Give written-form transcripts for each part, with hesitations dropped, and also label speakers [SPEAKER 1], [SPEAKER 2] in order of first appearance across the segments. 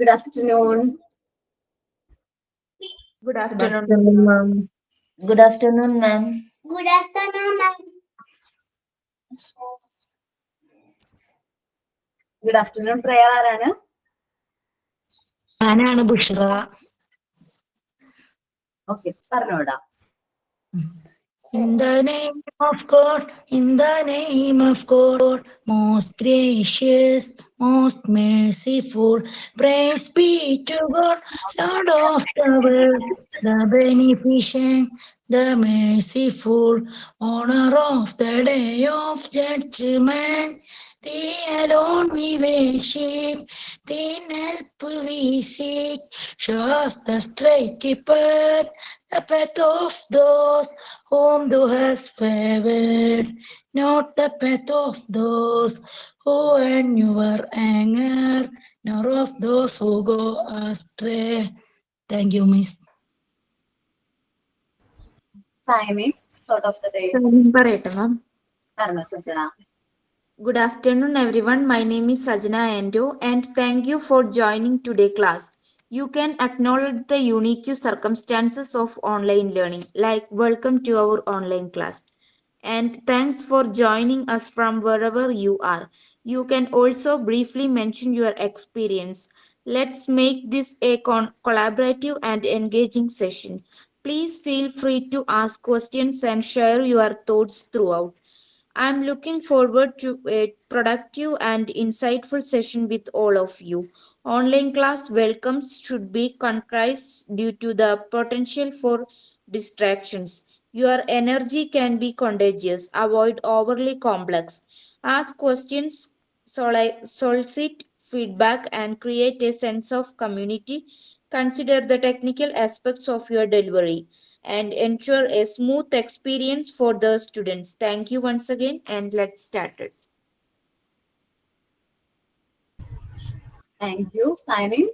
[SPEAKER 1] Good afternoon.
[SPEAKER 2] Good
[SPEAKER 3] Good
[SPEAKER 2] afternoon.
[SPEAKER 3] afternoon, ma'am.
[SPEAKER 4] Good afternoon, ma'am.
[SPEAKER 5] Good afternoon, ma'am.
[SPEAKER 1] Good afternoon. Prayer ആരാണ്?
[SPEAKER 6] ഞാനാണ് Bushra.
[SPEAKER 1] Okay, പറഞ്ഞോടാ.
[SPEAKER 6] In the name of God, in the name of God, most gracious, most merciful, praise be to God, Lord of the world, the beneficent, the merciful, honor of the day of judgment. Thee alone we worship, Thee in help we seek, show us the straight path, the path of those whom thou hast favored, not the path of those who earn your anger, nor of those who go astray. Thank you, Miss.
[SPEAKER 1] Signing, thought of the day.
[SPEAKER 2] പറയട്ടെ മാം.
[SPEAKER 1] പറഞ്ഞോ സജ്ജന.
[SPEAKER 2] Good afternoon, everyone. My name is Sajna Ando, and thank you for joining today's class. You can acknowledge the unique circumstances of online learning, like welcome to our online class. And thanks for joining us from wherever you are. You can also briefly mention your experience. Let's make this a collaborative and engaging session. Please feel free to ask questions and share your thoughts throughout. I'm looking forward to a productive and insightful session with all of you. Online class welcomes should be concise due to the potential for distractions. Your energy can be contagious. Avoid overly complex. Ask questions, solicit feedback, and create a sense of community. Consider the technical aspects of your delivery and ensure a smooth experience for the students. Thank you once again, and let's start it.
[SPEAKER 1] Thank you. Signing,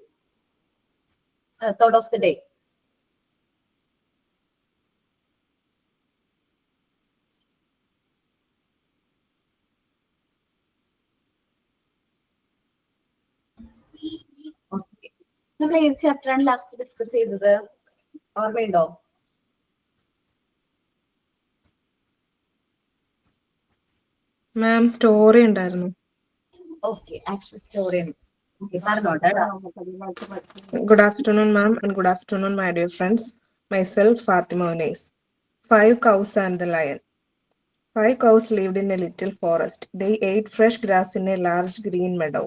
[SPEAKER 1] thought of the day. Okay. നമ്മൾ ഏത് ചാപ്റ്ററാണ് last discuss ചെയ്തത്? ഓർമ്മയുണ്ടോ?
[SPEAKER 3] മാം story ഉണ്ടായിരുന്നു.
[SPEAKER 1] Okay, action story. Okay, പറഞ്ഞോട്ടെ.
[SPEAKER 3] Good afternoon, ma'am, and good afternoon, my dear friends. Myself, Fatima Unais. 5 cows and the lion. 5 cows lived in a little forest. They ate fresh grass in a large green meadow.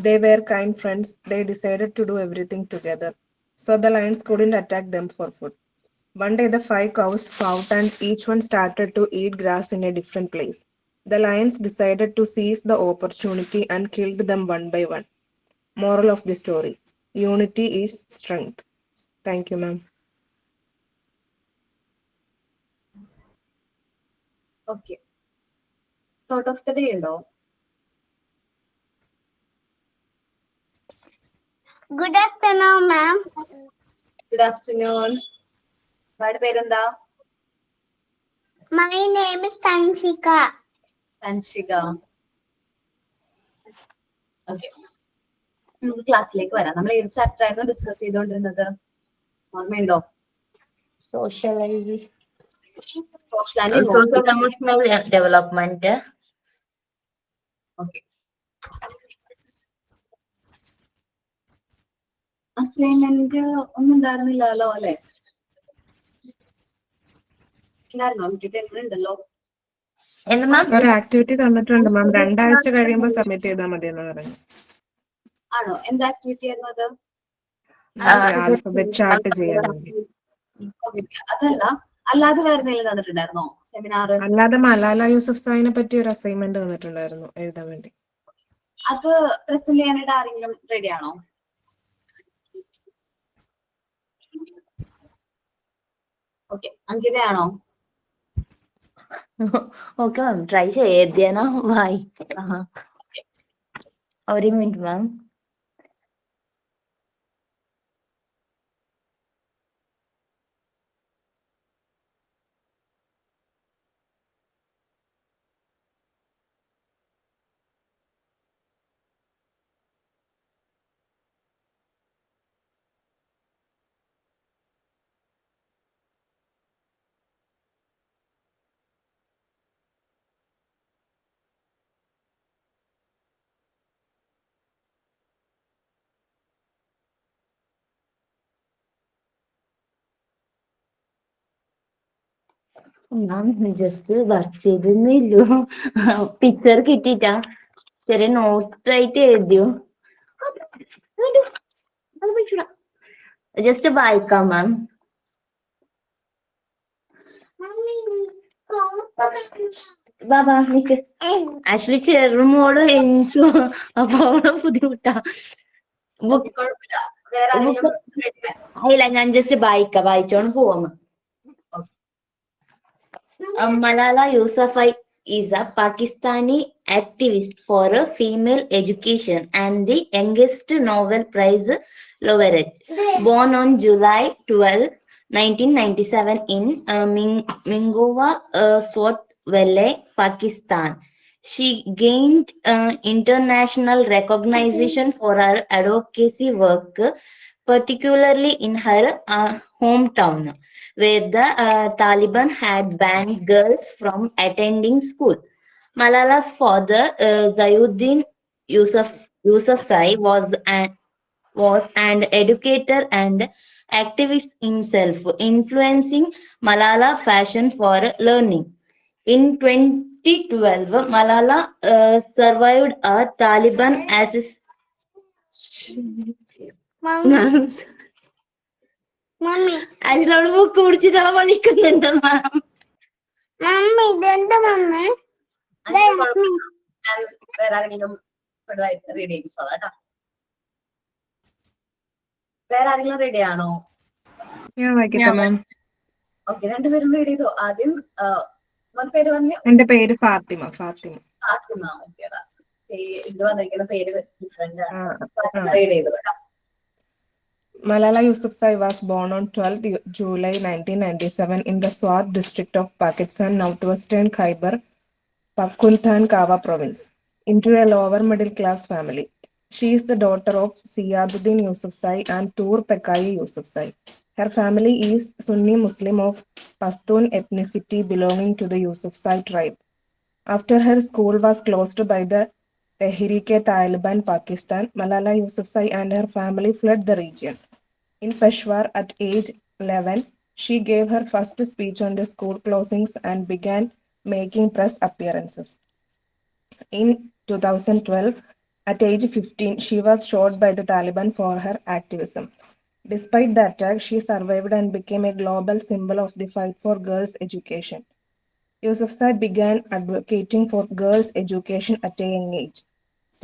[SPEAKER 3] They were kind friends. They decided to do everything together, so the lions couldn't attack them for food. One day, the 5 cows fought and each one started to eat grass in a different place. The lions decided to seize the opportunity and killed them one by one. Moral of the story: unity is strength. Thank you, ma'am.
[SPEAKER 1] Okay, thought of the day ഉണ്ടോ?
[SPEAKER 5] Good afternoon, ma'am.
[SPEAKER 1] Good afternoon. നിങ്ങളുടെ പേരെന്താ?
[SPEAKER 5] My name is Tanshika.
[SPEAKER 1] Tanshika. Okay, നമുക്ക് ക്ലാസ്സിലേക്ക് വരാം. നമ്മൾ ഏത് chapter ആയിരുന്നു discuss ചെയ്തുകൊണ്ടിരുന്നത്? ഓർമ്മയുണ്ടോ?
[SPEAKER 4] Social
[SPEAKER 1] social and
[SPEAKER 4] emotional development.
[SPEAKER 1] Okay. Assignment ഒന്നും ഉണ്ടായിരുന്നില്ലല്ലോ അല്ലെ? ഉണ്ടായിരുന്നോ? ഉണ്ടല്ലോ.
[SPEAKER 4] എന്ത് മാം?
[SPEAKER 3] ഒരു ആക്ടിവിറ്റി തന്നിട്ടുണ്ട് മാം. 2 ആഴ്ച കഴിയുമ്പോൾ സബ്മിറ്റ് ചെയ്താൽ മതി എന്ന് പറഞ്ഞു.
[SPEAKER 1] ആണോ? എന്ത് ആക്ടിവിറ്റി ആയിരുന്നു അത്?
[SPEAKER 3] ആൽഫബറ്റ് ചാർട്ട് ചെയ്യാൻ വേണ്ടി.
[SPEAKER 1] അതല്ല, അല്ലാതെ വേറെ എന്തെങ്കിലും തന്നിട്ടുണ്ടായിരുന്നോ? സെമിനാർ
[SPEAKER 3] അല്ലാതെ മലാല യൂസഫ് സായിനെ പറ്റി ഒരു അസൈൻമെന്റ് തന്നിട്ടുണ്ടായിരുന്നു എഴുതാൻ വേണ്ടി.
[SPEAKER 1] അത് പ്രസന്റ് ചെയ്യാനായിട്ട് ആരെങ്കിലും റെഡി ആണോ? ഓക്കെ, അങ്കിതയാണോ?
[SPEAKER 4] ഓക്കെ മാം, ട്രൈ ചെയ്തേനോ വായി. ഒരു മിനിറ്റ് മാം. മാം ജസ്റ്റ് വർക്ക് ചെയ്തേ ഇല്ലു. പിക്ചർ കിട്ടിട്ടാ ചെറിയ നോട്ടായിട്ട് എഴുതിയോ. ജസ്റ്റ് വായിക്കാം മാം. ബാബാ നിക്ക്. ആക്ച്വലി ചെറുമോള് എണിച്ചു, അപ്പൊ അവളെ ബുദ്ധിമുട്ടാ.
[SPEAKER 1] ഓക്കേ, കുഴപ്പമില്ല. വേറെ ആരെങ്കിലും ready ആയോ?
[SPEAKER 4] ഇല്ല, ഞാൻ ജസ്റ്റ് വായിച്ചോണ്ട് പോവാം. Malala Yousafzai is a Pakistani activist for female education and the youngest Nobel Prize laureate. Born on July 12, 1997 in Mingowa, Swat Valley, Pakistan. She gained international recognition for her advocacy work, particularly in her hometown, where the Taliban had banned girls from attending school. Malala's father, Zayuddin Yousafzai, was an educator and activist himself, influencing Malala passion for learning. In 2012, Malala survived a Taliban
[SPEAKER 5] Mommy, mommy,
[SPEAKER 4] അതിനോട് book പിടിച്ചിട്ട് വിളിക്കുന്നുണ്ട് മാം.
[SPEAKER 5] mommy, ഇതെന്താ mummy?
[SPEAKER 1] അഞ്ച് കുഴപ്പമില്ല. ഞാൻ വേറെ ആരെങ്കിലും ready ആയിക്കോളാം കേട്ടോ. വേറെ ആരെങ്കിലും റെഡി ആണോ?
[SPEAKER 3] ഞാൻ വായിക്കട്ടെ മാം.
[SPEAKER 1] ഓക്കെ, രണ്ടുപേരും റെഡി ചെയ്തോ. ആദ്യം പേര് പറഞ്ഞു.
[SPEAKER 3] എന്റെ പേര് ഫാത്തിമ.
[SPEAKER 1] ഫാത്തിമ. ഓക്കെ, ഇത് വന്നിരിക്കുന്ന പേര് ഡിഫറെന്റ് ആണ്.
[SPEAKER 3] ആ.
[SPEAKER 1] റെഡി ചെയ്തു കേട്ടോ.
[SPEAKER 3] Malala Yousafzai was born on 12 July 1997 in the Swat district of Pakistan, northwestern Khyber Pakhtunkhwa province, into a lower middle class family. She is the daughter of Ziauddin Yousafzai and Tur Pekai Yousafzai. Her family is Sunni Muslim of Pashtun ethnicity belonging to the Yousafzai tribe. After her school was closed by the Tehreek-e-Taliban Pakistan, Malala Yousafzai and her family fled the region. In Peshawar at age 11, she gave her first speech on the school closings and began making press appearances. In 2012, at age 15, she was shot by the Taliban for her activism. Despite the attack, she survived and became a global symbol of the fight for girls' education. Yousafzai began advocating for girls' education at a young age,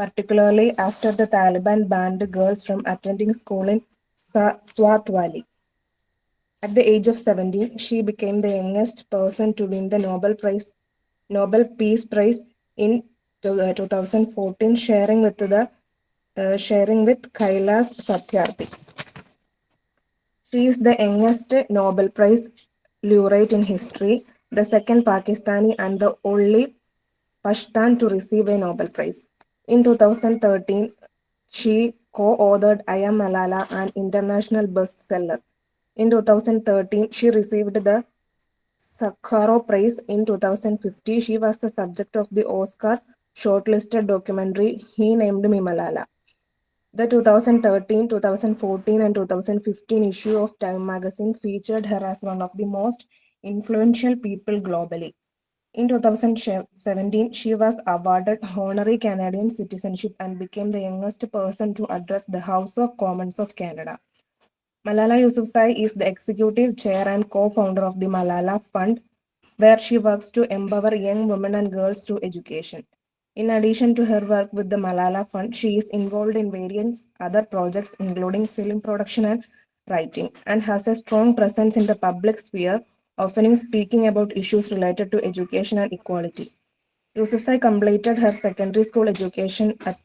[SPEAKER 3] particularly after the Taliban banned girls from attending school in Swat Valley. At the age of 17, she became the youngest person to win the Nobel Peace Prize in 2014, sharing with Kailash Satyarthi. She is the youngest Nobel Prize laureate in history, the second Pakistani and the only Pashtun to receive a Nobel Prize. In 2013, she co-authored I Am Malala, an international bestseller. In 2013, she received the Sakharov Prize. In 2015, she was the subject of the Oscar shortlisted documentary He Named Me Malala. The 2013, 2014, and 2015 issue of Time magazine featured her as one of the most influential people globally. In 2017, she was awarded honorary Canadian citizenship and became the youngest person to address the House of Commons of Canada. Malala Yousafzai is the executive chair and co-founder of the Malala Fund, where she works to empower young women and girls through education. In addition to her work with the Malala Fund, she is involved in various other projects, including film production and writing, and has a strong presence in the public sphere, often speaking about issues related to education and equality. Yousafzai completed her secondary school education at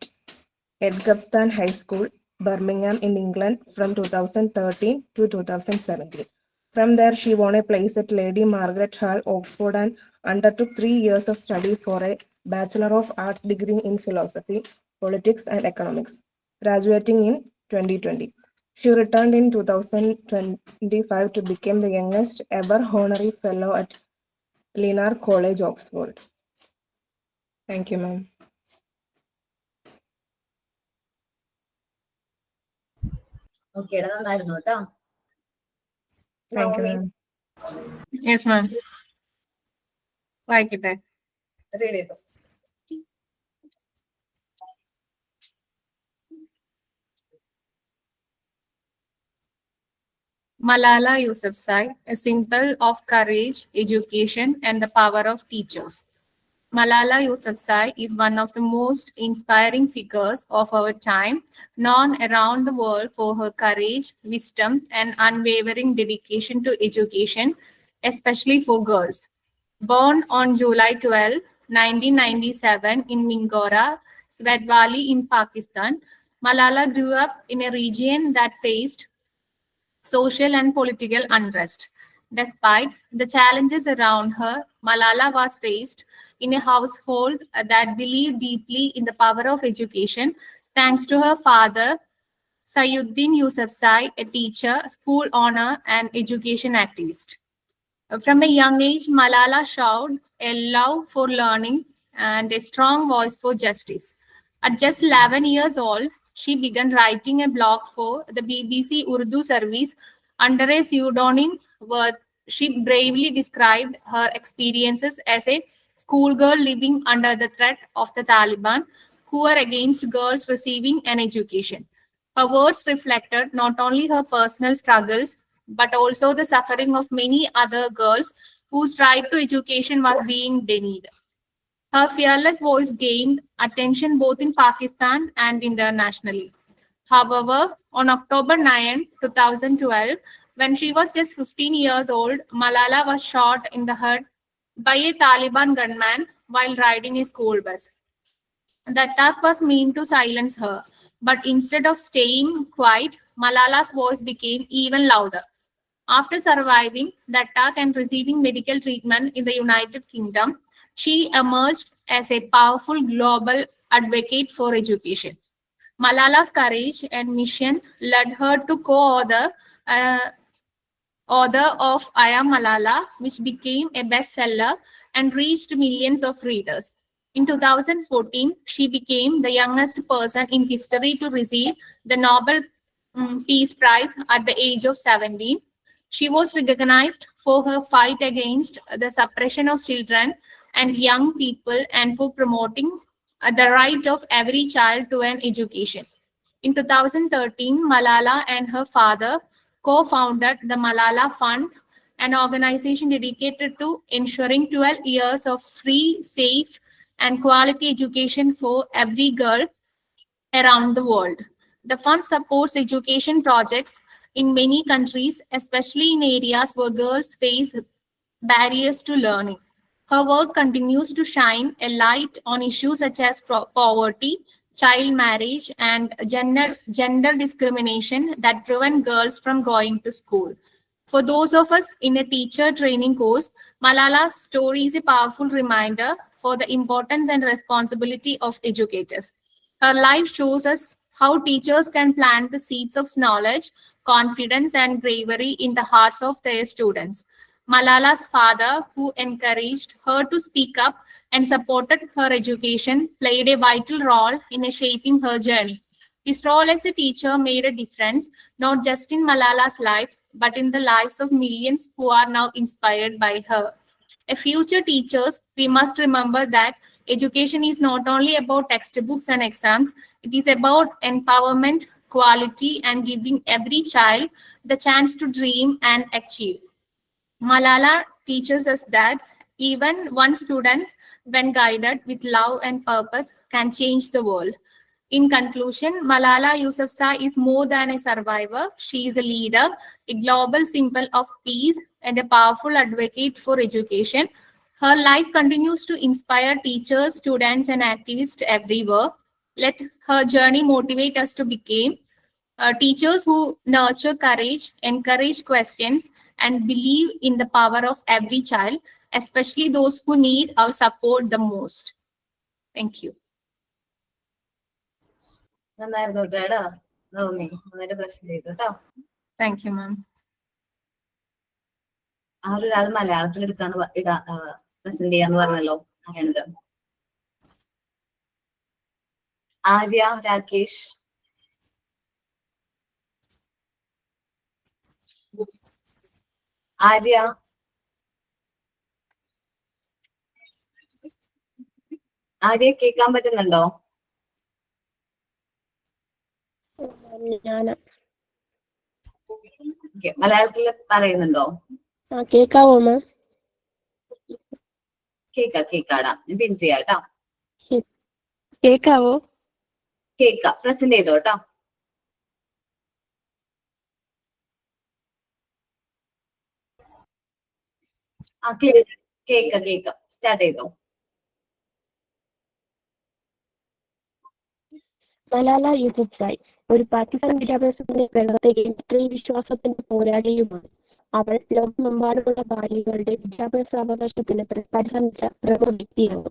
[SPEAKER 3] Edgbaston High School, Birmingham in England from 2013 to 2017. From there, she won a place at Lady Margaret Hall, Oxford, and undertook 3 years of study for a Bachelor of Arts degree in Philosophy, Politics, and Economics, graduating in 2020. She returned in 2025 to become the youngest ever honorary fellow at Linar College, Oxford. Thank you, ma'am.
[SPEAKER 1] Okay, നന്നായിരുന്നു കേട്ടോ.
[SPEAKER 3] Thank you,
[SPEAKER 1] Navami,
[SPEAKER 3] ma'am.
[SPEAKER 7] Yes, ma'am.
[SPEAKER 3] വായിക്കട്ടെ.
[SPEAKER 1] Read ചെയ്തു.
[SPEAKER 7] Malala Yousafzai, a symbol of courage, education, and the power of teachers. Malala Yousafzai is one of the most inspiring figures of our time, known around the world for her courage, wisdom, and unwavering dedication to education, especially for girls. Born on July 12, 1997 in Mingora, Swat Valley in Pakistan, Malala grew up in a region that faced social and political unrest. Despite the challenges around her, Malala was raised in a household that believed deeply in the power of education, thanks to her father, Sayuddin Yousafzai, a teacher, school owner, and education activist. From a young age, Malala showed a love for learning and a strong voice for justice. At just 11 years old, she began writing a blog for the BBC Urdu service under a pseudonym where she bravely described her experiences as a schoolgirl living under the threat of the Taliban, who were against girls receiving an education. Her words reflected not only her personal struggles, but also the suffering of many other girls whose right to education was being denied. Her fearless voice gained attention both in Pakistan and internationally. However, on October 9, 2012, when she was just 15 years old, Malala was shot in the head by a Taliban gunman while riding a school bus. The attack was meant to silence her, but instead of staying quiet, Malala's voice became even louder. After surviving the attack and receiving medical treatment in the United Kingdom, she emerged as a powerful global advocate for education. Malala's courage and mission led her to co-author author of I Am Malala, which became a bestseller and reached millions of readers. In 2014, she became the youngest person in history to receive the Nobel Peace Prize at the age of 17. She was recognized for her fight against the suppression of children and young people and for promoting the right of every child to an education. In 2013, Malala and her father co-founded the Malala Fund, an organization dedicated to ensuring 12 years of free, safe, and quality education for every girl around the world. The fund supports education projects in many countries, especially in areas where girls face barriers to learning. Her work continues to shine a light on issues such as poverty, child marriage, and gender discrimination that prevent girls from going to school. For those of us in a teacher training course, Malala's story is a powerful reminder for the importance and responsibility of educators. Her life shows us how teachers can plant the seeds of knowledge, confidence, and bravery in the hearts of their students. Malala's father, who encouraged her to speak up and supported her education, played a vital role in shaping her journey. His role as a teacher made a difference, not just in Malala's life, but in the lives of millions who are now inspired by her. As future teachers, we must remember that education is not only about textbooks and exams, it is about empowerment, quality, and giving every child the chance to dream and achieve. Malala teaches us that even one student, when guided with love and purpose, can change the world. In conclusion, Malala Yousafzai is more than a survivor. She is a leader, a global symbol of peace, and a powerful advocate for education. Her life continues to inspire teachers, students, and activists everywhere. Let her journey motivate us to become teachers who nurture courage, encourage questions, and believe in the power of every child, especially those who need our support the most. Thank you.
[SPEAKER 1] നന്നായിരുന്നു കേട്ടോ നവമി, നന്നായിട്ട് present ചെയ്തു കേട്ടോ.
[SPEAKER 7] Thank you, ma'am.
[SPEAKER 1] ആരൊരാൾ മലയാളത്തിൽ present ചെയ്യാന്ന് പറഞ്ഞല്ലോ, ആരാണിത്? ആര്യ രാകേഷ്. ആര്യ. ആരെയും കേൾക്കാൻ പറ്റുന്നുണ്ടോ?
[SPEAKER 5] ഞാന്
[SPEAKER 1] മലയാളത്തിൽ പറയുന്നുണ്ടോ?
[SPEAKER 5] കേക്കാവോ മാം?
[SPEAKER 1] കേക്കാടാ. പിൻ ചെയ്യാട്ടോ.
[SPEAKER 5] കേക്കാവോ?
[SPEAKER 1] കേക്കാം. പ്രസന്റ് ചെയ്തോട്ടോ. കേക്കാം. സ്റ്റാർട്ട് ചെയ്തോ.
[SPEAKER 5] മലാല യൂസഫ്സായി ഒരു പാകിസ്ഥാൻ വിദ്യാഭ്യാസത്തിന്റെ പ്രവർത്തകയും സ്ത്രീ വിശ്വാസത്തിന്റെ പോരാളിയുമാണ്. അവൾ ലോകമെമ്പാടുമുള്ള ബാലികളുടെ വിദ്യാഭ്യാസാവകാശത്തിന് പരിശ്രമിച്ച പ്രമുഖ വ്യക്തിയാണ്.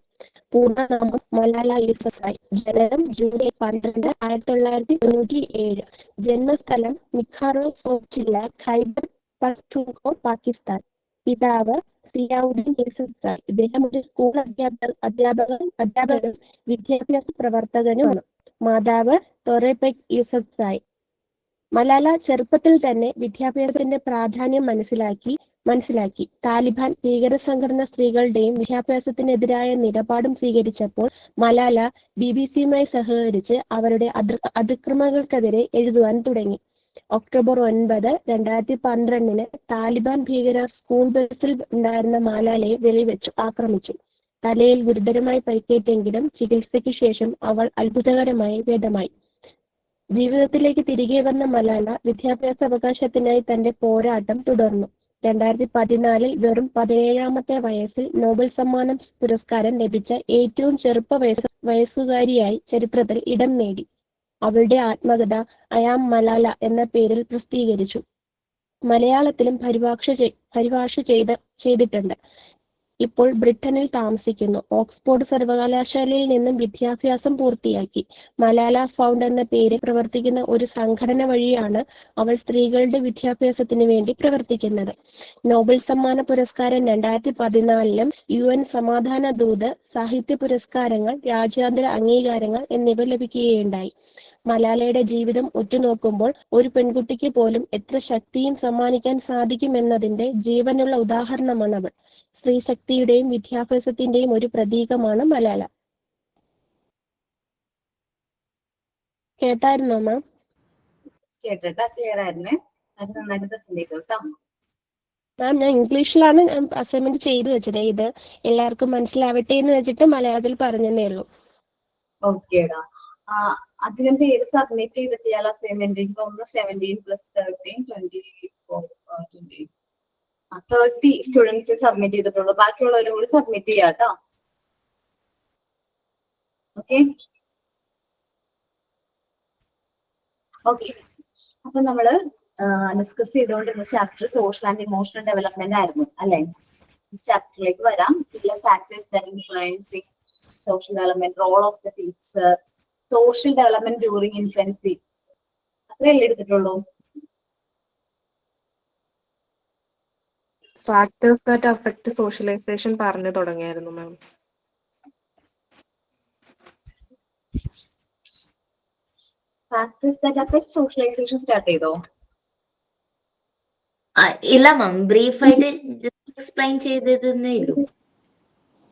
[SPEAKER 5] പൂർണ്ണനാമം മലാല യൂസഫ്സായി. ജനനം ജൂലൈ 12, 1997. ജന്മസ്ഥലം മിഖാറോ സോച്ചില്ല, ഖൈബർ പഖ്തൂൺഖ്വ, പാകിസ്ഥാൻ. പിതാവ് സിയാവുദ്ദീൻ യൂസഫ്സായി. ഇദ്ദേഹം ഒരു സ്കൂൾ അധ്യാപകനും വിദ്യാഭ്യാസ പ്രവർത്തകനുമാണ്. മാതാവ് തൊറേപെക് യൂസഫ്സായി. മലാല ചെറുപ്പത്തിൽ തന്നെ വിദ്യാഭ്യാസത്തിന്റെ പ്രാധാന്യം മനസ്സിലാക്കി. താലിബാൻ ഭീകര സംഘടന സ്ത്രീകളുടെയും വിദ്യാഭ്യാസത്തിനെതിരായ നിലപാടും സ്വീകരിച്ചപ്പോൾ മലാല BBC-യുമായി സഹകരിച്ച് അവരുടെ അതിക്രമങ്ങൾക്കെതിരെ എഴുതുവാൻ തുടങ്ങി. ഒക്ടോബർ 9, 2012 താലിബാൻ ഭീകരർ സ്കൂൾ ബസ്സിൽ ഉണ്ടായിരുന്ന മലാലയെ വെടിവെച്ചു ആക്രമിച്ചു. തലയിൽ ഗുരുതരമായി പരിക്കേറ്റെങ്കിലും ചികിത്സയ്ക്ക് ശേഷം അവൾ അത്ഭുതകരമായി ഭേദമായി. ജീവിതത്തിലേക്ക് തിരികെ വന്ന മലാല വിദ്യാഭ്യാസ അവകാശത്തിനായി തന്റെ പോരാട്ടം തുടർന്നു. 2014 വെറും 17-ാമത്തെ വയസ്സിൽ നോബൽ സമ്മാനം പുരസ്കാരം ലഭിച്ച ഏറ്റവും ചെറുപ്പ വയസ്സുകാരിയായി ചരിത്രത്തിൽ ഇടം നേടി. അവളുടെ ആത്മകഥ ഐ ആം മലാല എന്ന പേരിൽ പ്രസിദ്ധീകരിച്ചു. മലയാളത്തിലും പരിഭാഷ ചെയ്തിട്ടുണ്ട്. ഇപ്പോൾ ബ്രിട്ടനിൽ താമസിക്കുന്നു. ഓക്സ്ഫോർഡ് സർവകലാശാലയിൽ നിന്നും വിദ്യാഭ്യാസം പൂർത്തിയാക്കി. മലാല ഫൗണ്ട് എന്ന പേരിൽ പ്രവർത്തിക്കുന്ന ഒരു സംഘടന വഴിയാണ് അവൾ സ്ത്രീകളുടെ വിദ്യാഭ്യാസത്തിന് വേണ്ടി പ്രവർത്തിക്കുന്നത്. നോബൽ സമ്മാന പുരസ്കാരം 2014 UN സമാധാന ദൂത്, സാഹിത്യ പുരസ്കാരങ്ങൾ, രാജ്യാന്തര അംഗീകാരങ്ങൾ എന്നിവ ലഭിക്കുകയുണ്ടായി. മലാലയുടെ ജീവിതം ഉറ്റുനോക്കുമ്പോൾ ഒരു പെൺകുട്ടിക്ക് പോലും എത്ര ശക്തിയും സമ്മാനിക്കാൻ സാധിക്കുമെന്നതിന്റെ ജീവനുള്ള ഉദാഹരണമാണ് അവൾ. സ്ത്രീ ശക്തിയുടെയും വിദ്യാഭ്യാസത്തിന്റെയും ഒരു പ്രതീകമാണ് മലാല. കേട്ടായിരുന്നോ മാം?
[SPEAKER 1] കേട്ടിട്ടാ? ക്ലിയർ ആയിരുന്നേ? അത് നന്നായിട്ട് പ്രസന്റ് ചെയ്തു കേട്ടോ.
[SPEAKER 5] മാം, ഞാൻ ഇംഗ്ലീഷിലാണ് അസൈൻമെന്റ് ചെയ്തു വെച്ചത്. ഇത് എല്ലാവർക്കും മനസ്സിലാവട്ടെ എന്ന് വെച്ചിട്ട് മലയാളത്തിൽ പറഞ്ഞതേ ഉള്ളൂ.
[SPEAKER 1] ഓക്കേടാ. അതിനും പേര് സബ്മിറ്റ് ചെയ്തിട്ട് അസൈൻമെന്റ് 17 + 13 24 20 30 സ്റ്റുഡൻസ് സബ്മിറ്റ് ചെയ്തിട്ടുള്ളൂ. ബാക്കിയുള്ളവരും കൂടി സബ്മിറ്റ് ചെയ്യാട്ടോ. ഓക്കെ. അപ്പൊ നമ്മള് ഡിസ്കസ് ചെയ്തുകൊണ്ടിരുന്ന chapter social and emotional development ആയിരുന്നു അല്ലെ? ചാപ്റ്ററിലേക്ക് വരാം. Factors that influencing social development, role of the teacher, social development during infancy, അത്രയല്ലേ എടുത്തിട്ടുള്ളൂ?
[SPEAKER 3] ഫാക്ടേഴ്സ് ദാറ്റ് അഫക്ട് സോഷ്യലൈസേഷൻ പറഞ്ഞു തുടങ്ങിയായിരുന്നു ma'am.
[SPEAKER 1] Factors that affect socialization start ചെയ്തോ?
[SPEAKER 4] ഇല്ല മാം, ബ്രീഫായിട്ട് എക്സ്പ്ലെയിൻ ചെയ്തതന്നേ ഉള്ളൂ.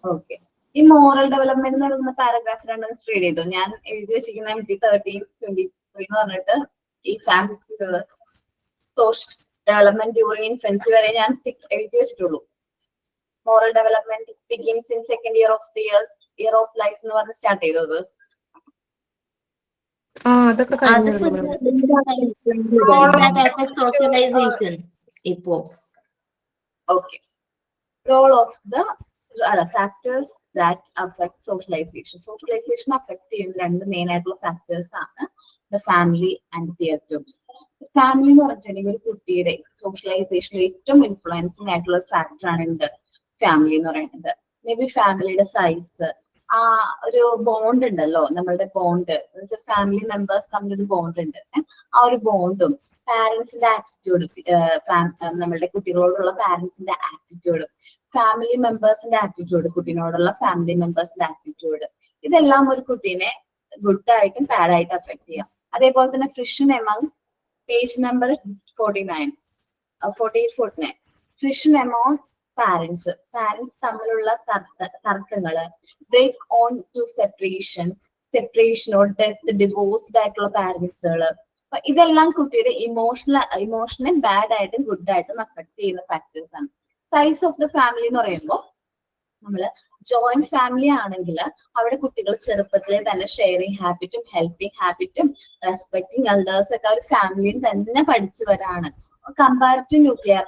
[SPEAKER 1] ഓക്കെ. ഈ മോറൽ ഡെവലപ്മെന്റ് നടക്കുന്ന പാരഗ്രാഫ് രണ്ടും റീഡ് ചെയ്തു. ഞാൻ എഴുതി വെച്ചിരിക്കുന്ന MT 13, 23 എന്ന് പറഞ്ഞിട്ട് ഈ factors social development during infancy വരെ ഞാൻ എഴുതി വെച്ചിട്ടുള്ളൂ. Moral development begins in second year of the year of life എന്ന് പറഞ്ഞ് സ്റ്റാർട്ട് ചെയ്തത്.
[SPEAKER 4] സോഷ്യലൈസേഷൻ ഇപ്പോ
[SPEAKER 1] okay. Role of the factors that affect socialization. Socialization affect ചെയ്യുന്ന രണ്ട് മെയിൻ ആയിട്ടുള്ള ഫാക്ടേഴ്സ് ആണ് the family and peer groups. Family എന്ന് പറഞ്ഞിട്ടുണ്ടെങ്കിൽ ഒരു കുട്ടിയുടെ സോഷ്യലൈസേഷനിൽ ഏറ്റവും ഇൻഫ്ലുവൻസിംഗ് ആയിട്ടുള്ള ഒരു ഫാക്ടർ ആണ് എന്ത്? ഫാമിലി എന്ന് പറയുന്നത്. മേ ബി ഫാമിലിയുടെ സൈസ്, ആ ഒരു ബോണ്ട് ഉണ്ടല്ലോ, നമ്മളുടെ ബോണ്ട്, ഫാമിലി മെമ്പേഴ്സ് തമ്മിലൊരു ബോണ്ട് ഉണ്ട്. ആ ഒരു ബോണ്ടും പാരന്റ്സിന്റെ ആറ്റിറ്റ്യൂഡ്, നമ്മളുടെ കുട്ടികളോടുള്ള പാരന്റ്സിന്റെ ആറ്റിറ്റ്യൂഡ്, ഫാമിലി മെമ്പേഴ്സിന്റെ ആറ്റിറ്റ്യൂഡ്, കുട്ടീനോടുള്ള ഫാമിലി മെമ്പേഴ്സിന്റെ ആറ്റിറ്റ്യൂഡ്, ഇതെല്ലാം ഒരു കുട്ടീനെ ഗുഡ് ആയിട്ടും ബാഡ് ആയിട്ടും അഫക്ട് ചെയ്യാം. അതേപോലെ തന്നെ friction among, page number 48, 49, friction among parents തമ്മിലുള്ള തർക്കങ്ങള്, ബ്രേക്ക് ഓൺ ടു സെപ്പറേഷനോ ഡെത്ത്, ഡിവോഴ്സ്ഡ് ആയിട്ടുള്ള പാരന്റ്സുകള്, അപ്പൊ ഇതെല്ലാം കുട്ടിയുടെ ഇമോഷണൽ ബാഡ് ആയിട്ടും ഗുഡ് ആയിട്ടും അഫക്ട് ചെയ്യുന്ന ഫാക്ടേഴ്സ് ആണ്. സൈസ് ഓഫ് ദ ഫാമിലി എന്ന് പറയുമ്പോൾ നമ്മള് ജോയിന്റ് ഫാമിലി ആണെങ്കിൽ അവിടെ കുട്ടികൾ ചെറുപ്പത്തിലെ തന്നെ ഷെയറിങ് ഹാബിറ്റും ഹെൽപ്പിംഗ് ഹാബിറ്റും റെസ്പെക്ടിങ് എൽഡേഴ്സ് ഒക്കെ ഒരു ഫാമിലിയിൽ തന്നെ പഠിച്ചു വരാണ്. കമ്പയർ ടു ന്യൂക്ലിയർ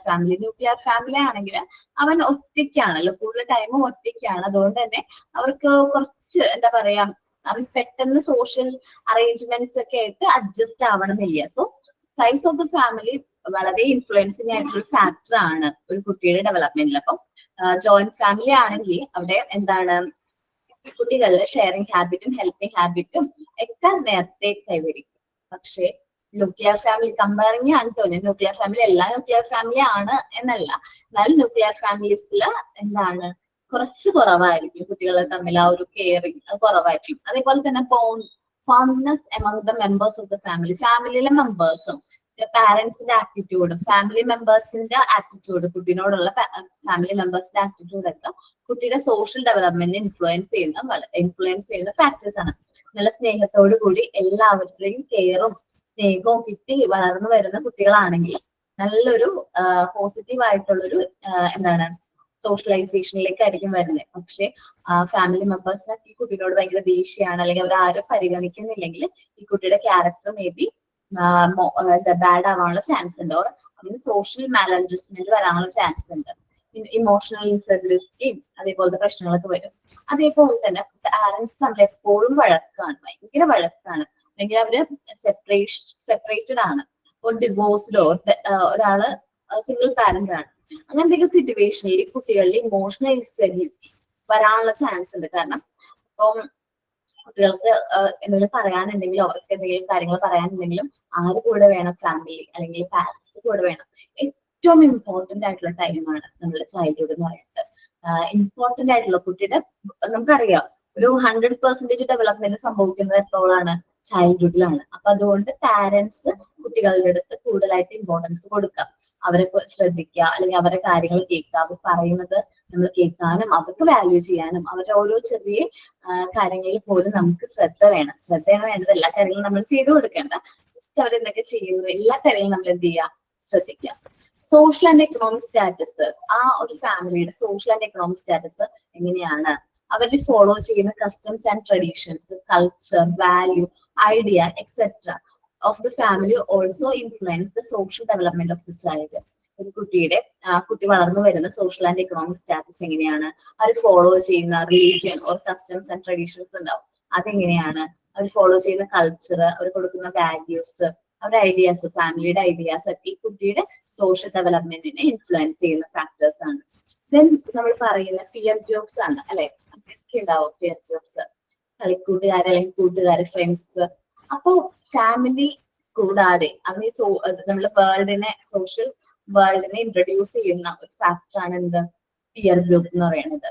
[SPEAKER 1] ഫാമിലി ആണെങ്കിൽ അവൻ ഒറ്റയ്ക്കാണല്ലോ, കൂടുതൽ ടൈമും ഒറ്റയ്ക്കാണ്. അതുകൊണ്ട് തന്നെ അവർക്ക് കുറച്ച് എന്താ പറയാ, അവൻ പെട്ടെന്ന് സോഷ്യൽ അറേഞ്ച്മെന്റ്സ് ഒക്കെ ആയിട്ട് അഡ്ജസ്റ്റ് ആവണമെന്നില്ല. So size of the family വളരെ ഇൻഫ്ലുവൻസിങ് ആയിട്ടുള്ള ഫാക്ടർ ആണ് ഒരു കുട്ടിയുടെ ഡെവലപ്മെന്റിൽ. അപ്പം ജോയിന്റ് ഫാമിലി ആണെങ്കിൽ അവിടെ എന്താണ്, കുട്ടികളിലെ ഷെയറിങ് ഹാബിറ്റും ഹെൽപ്പിംഗ് ഹാബിറ്റും ഒക്കെ നേരത്തെ കൈവരിക്കും. പക്ഷേ ന്യൂക്ലിയർ ഫാമിലി കമ്പയറിംഗ് ആണ് കേട്ടോ, ഞാൻ ന്യൂക്ലിയർ ഫാമിലി എല്ലാ ന്യൂക്ലിയർ ഫാമിലി ആണ് എന്നല്ല, എന്നാലും ന്യൂക്ലിയർ ഫാമിലീസിൽ എന്താണ് കുറച്ച് കുറവായിരിക്കും കുട്ടികളെ തമ്മിൽ ആ ഒരു കെയറിങ്, അത് കുറവായിരിക്കും. അതേപോലെ തന്നെ fondness among the members of the ഫാമിലിയിലെ മെമ്പേഴ്സും പാരന്റ്സിന്റെ ആറ്റിറ്റ്യൂഡും ഫാമിലി മെമ്പേഴ്സിന്റെ ആറ്റിറ്റ്യൂഡ്, കുട്ടീനോടുള്ള ഫാമിലി മെമ്പേഴ്സിന്റെ ആറ്റിറ്റ്യൂഡ് ഒക്കെ കുട്ടിയുടെ സോഷ്യൽ ഡെവലപ്മെന്റിനെ ഇൻഫ്ലുവൻസ് ചെയ്യുന്ന ഫാക്ടേഴ്സ് ആണ്. നല്ല സ്നേഹത്തോടു കൂടി എല്ലാവരുടെയും കെയറും സ്നേഹവും കിട്ടി വളർന്നു വരുന്ന കുട്ടികളാണെങ്കിൽ നല്ലൊരു പോസിറ്റീവ് ആയിട്ടുള്ളൊരു എന്താണ് സോഷ്യലൈസേഷനിലേക്കായിരിക്കും വരുന്നത്. പക്ഷെ ഫാമിലി മെമ്പേഴ്സിനൊക്കെ ഈ കുട്ടിയോട് ഭയങ്കര ദേഷ്യമാണ്, അല്ലെങ്കിൽ അവർ ആരും പരിഗണിക്കുന്നില്ലെങ്കിൽ ഈ കുട്ടിയുടെ ക്യാരക്ടർ മേ ബി ബാഡ് ആവാനുള്ള ചാൻസ് ഉണ്ട്, ഓർ അതിന് സോഷ്യൽ മാലഡ്ജസ്റ്റ്മെന്റ് വരാനുള്ള ചാൻസ് ഉണ്ട്. ഇമോഷണൽ ഇൻസ്റ്റബിലിറ്റിയും അതേപോലത്തെ പ്രശ്നങ്ങളൊക്കെ വരും. അതേപോലെ തന്നെ പാരന്റ്സ് തമ്മിൽ എപ്പോഴും വഴക്കാണ്, ഭയങ്കര വഴക്കാണ്, അല്ലെങ്കിൽ അവര് സെപ്പറേറ്റഡ് ആണ്, ഒരു ഡിവോഴ്സ്ഡോ ഒരാള് സിംഗിൾ പാരന്റ് ആണ്. അങ്ങനത്തെ സിറ്റുവേഷനിൽ കുട്ടികളിൽ ഇമോഷണൽ ഇൻസ്റ്റബിലിറ്റി വരാനുള്ള ചാൻസ് ഉണ്ട്. കാരണം ഇപ്പം കുട്ടികൾക്ക് എന്തെങ്കിലും പറയാനുണ്ടെങ്കിലും അവർക്ക് എന്തെങ്കിലും കാര്യങ്ങൾ പറയാനുണ്ടെങ്കിലും ആര് കൂടെ വേണം, ഫാമിലി അല്ലെങ്കിൽ പാരന്റ്സ് കൂടെ വേണം. ഏറ്റവും ഇമ്പോർട്ടന്റ് ആയിട്ടുള്ള ടൈമാണ് നമ്മുടെ ചൈൽഡ്ഹുഡ് എന്ന് പറയുന്നത്. ഇമ്പോർട്ടന്റ് ആയിട്ടുള്ള കുട്ടിയുടെ നമുക്കറിയാം ഒരു 100% ഡെവലപ്മെന്റ് സംഭവിക്കുന്നത് എപ്പോഴാണ്, ചൈൽഡ്ഹുഡിലാണ്. അപ്പൊ അതുകൊണ്ട് പാരന്റ്സ് കുട്ടികളുടെ അടുത്ത് കൂടുതലായിട്ട് ഇമ്പോർട്ടൻസ് കൊടുക്കാം, അവരെ ശ്രദ്ധിക്കുക, അല്ലെങ്കിൽ അവരുടെ കാര്യങ്ങൾ കേൾക്കുക, അവർ പറയുന്നത് നമ്മൾ കേൾക്കാനും അവർക്ക് വാല്യൂ ചെയ്യാനും അവരുടെ ഓരോ ചെറിയ കാര്യങ്ങളിൽ പോലും നമുക്ക് ശ്രദ്ധയാണ് വേണ്ടത്. എല്ലാ കാര്യങ്ങളും നമ്മൾ ചെയ്തു കൊടുക്കേണ്ട, ജസ്റ്റ് അവരെന്തൊക്കെ ചെയ്യുന്നു എല്ലാ കാര്യങ്ങളും നമ്മൾ എന്ത് ചെയ്യുക, ശ്രദ്ധിക്കുക. സോഷ്യൽ ആൻഡ് എക്കണോമിക് സ്റ്റാറ്റസ്, ആ ഒരു ഫാമിലിയുടെ സോഷ്യൽ ആൻഡ് എക്കണോമിക് സ്റ്റാറ്റസ് എങ്ങനെയാണ്, അവർ ഫോളോ ചെയ്യുന്ന customs and traditions, culture, value, idea etcetera of the family also influence the social development of the child. ഒരു കുട്ടി വളർന്നു വരുന്ന സോഷ്യൽ ആൻഡ് എക്കണോമിക് സ്റ്റാറ്റസ് എങ്ങനെയാണ്, അവർ ഫോളോ ചെയ്യുന്ന religion or customs and traditions ഉണ്ടാവും, അതെങ്ങനെയാണ്, അവർ ഫോളോ ചെയ്യുന്ന കൾച്ചർ, അവർ കൊടുക്കുന്ന വാല്യൂസ്, അവരുടെ ഐഡിയാസ്, ഫാമിലിയുടെ ഐഡിയാസ് ഒക്കെ ഈ കുട്ടിയുടെ സോഷ്യൽ ഡെവലപ്മെന്റിനെ ഇൻഫ്ലുവൻസ് ചെയ്യുന്ന ഫാക്ടേഴ്സ് ആണ്. ദെൻ നമ്മൾ പറയുന്ന പിയർ ഗ്രൂപ്പ്സ് ആണ് അല്ലെ, ഒക്കെ ഉണ്ടാവും പിയർ ഗ്രൂപ്പ്സ്, കളിക്കൂട്ടുകാര് അല്ലെങ്കിൽ കൂട്ടുകാര്, ഫ്രണ്ട്സ്. അപ്പോ ഫാമിലി കൂടാതെ അവന് നമ്മുടെ സോഷ്യൽ വേൾഡിനെ ഇൻട്രൊഡ്യൂസ് ചെയ്യുന്ന ഒരു ഫാക്ടറാണ് എന്ത്, പിയർ ഗ്രൂപ്പ് എന്ന് പറയുന്നത്.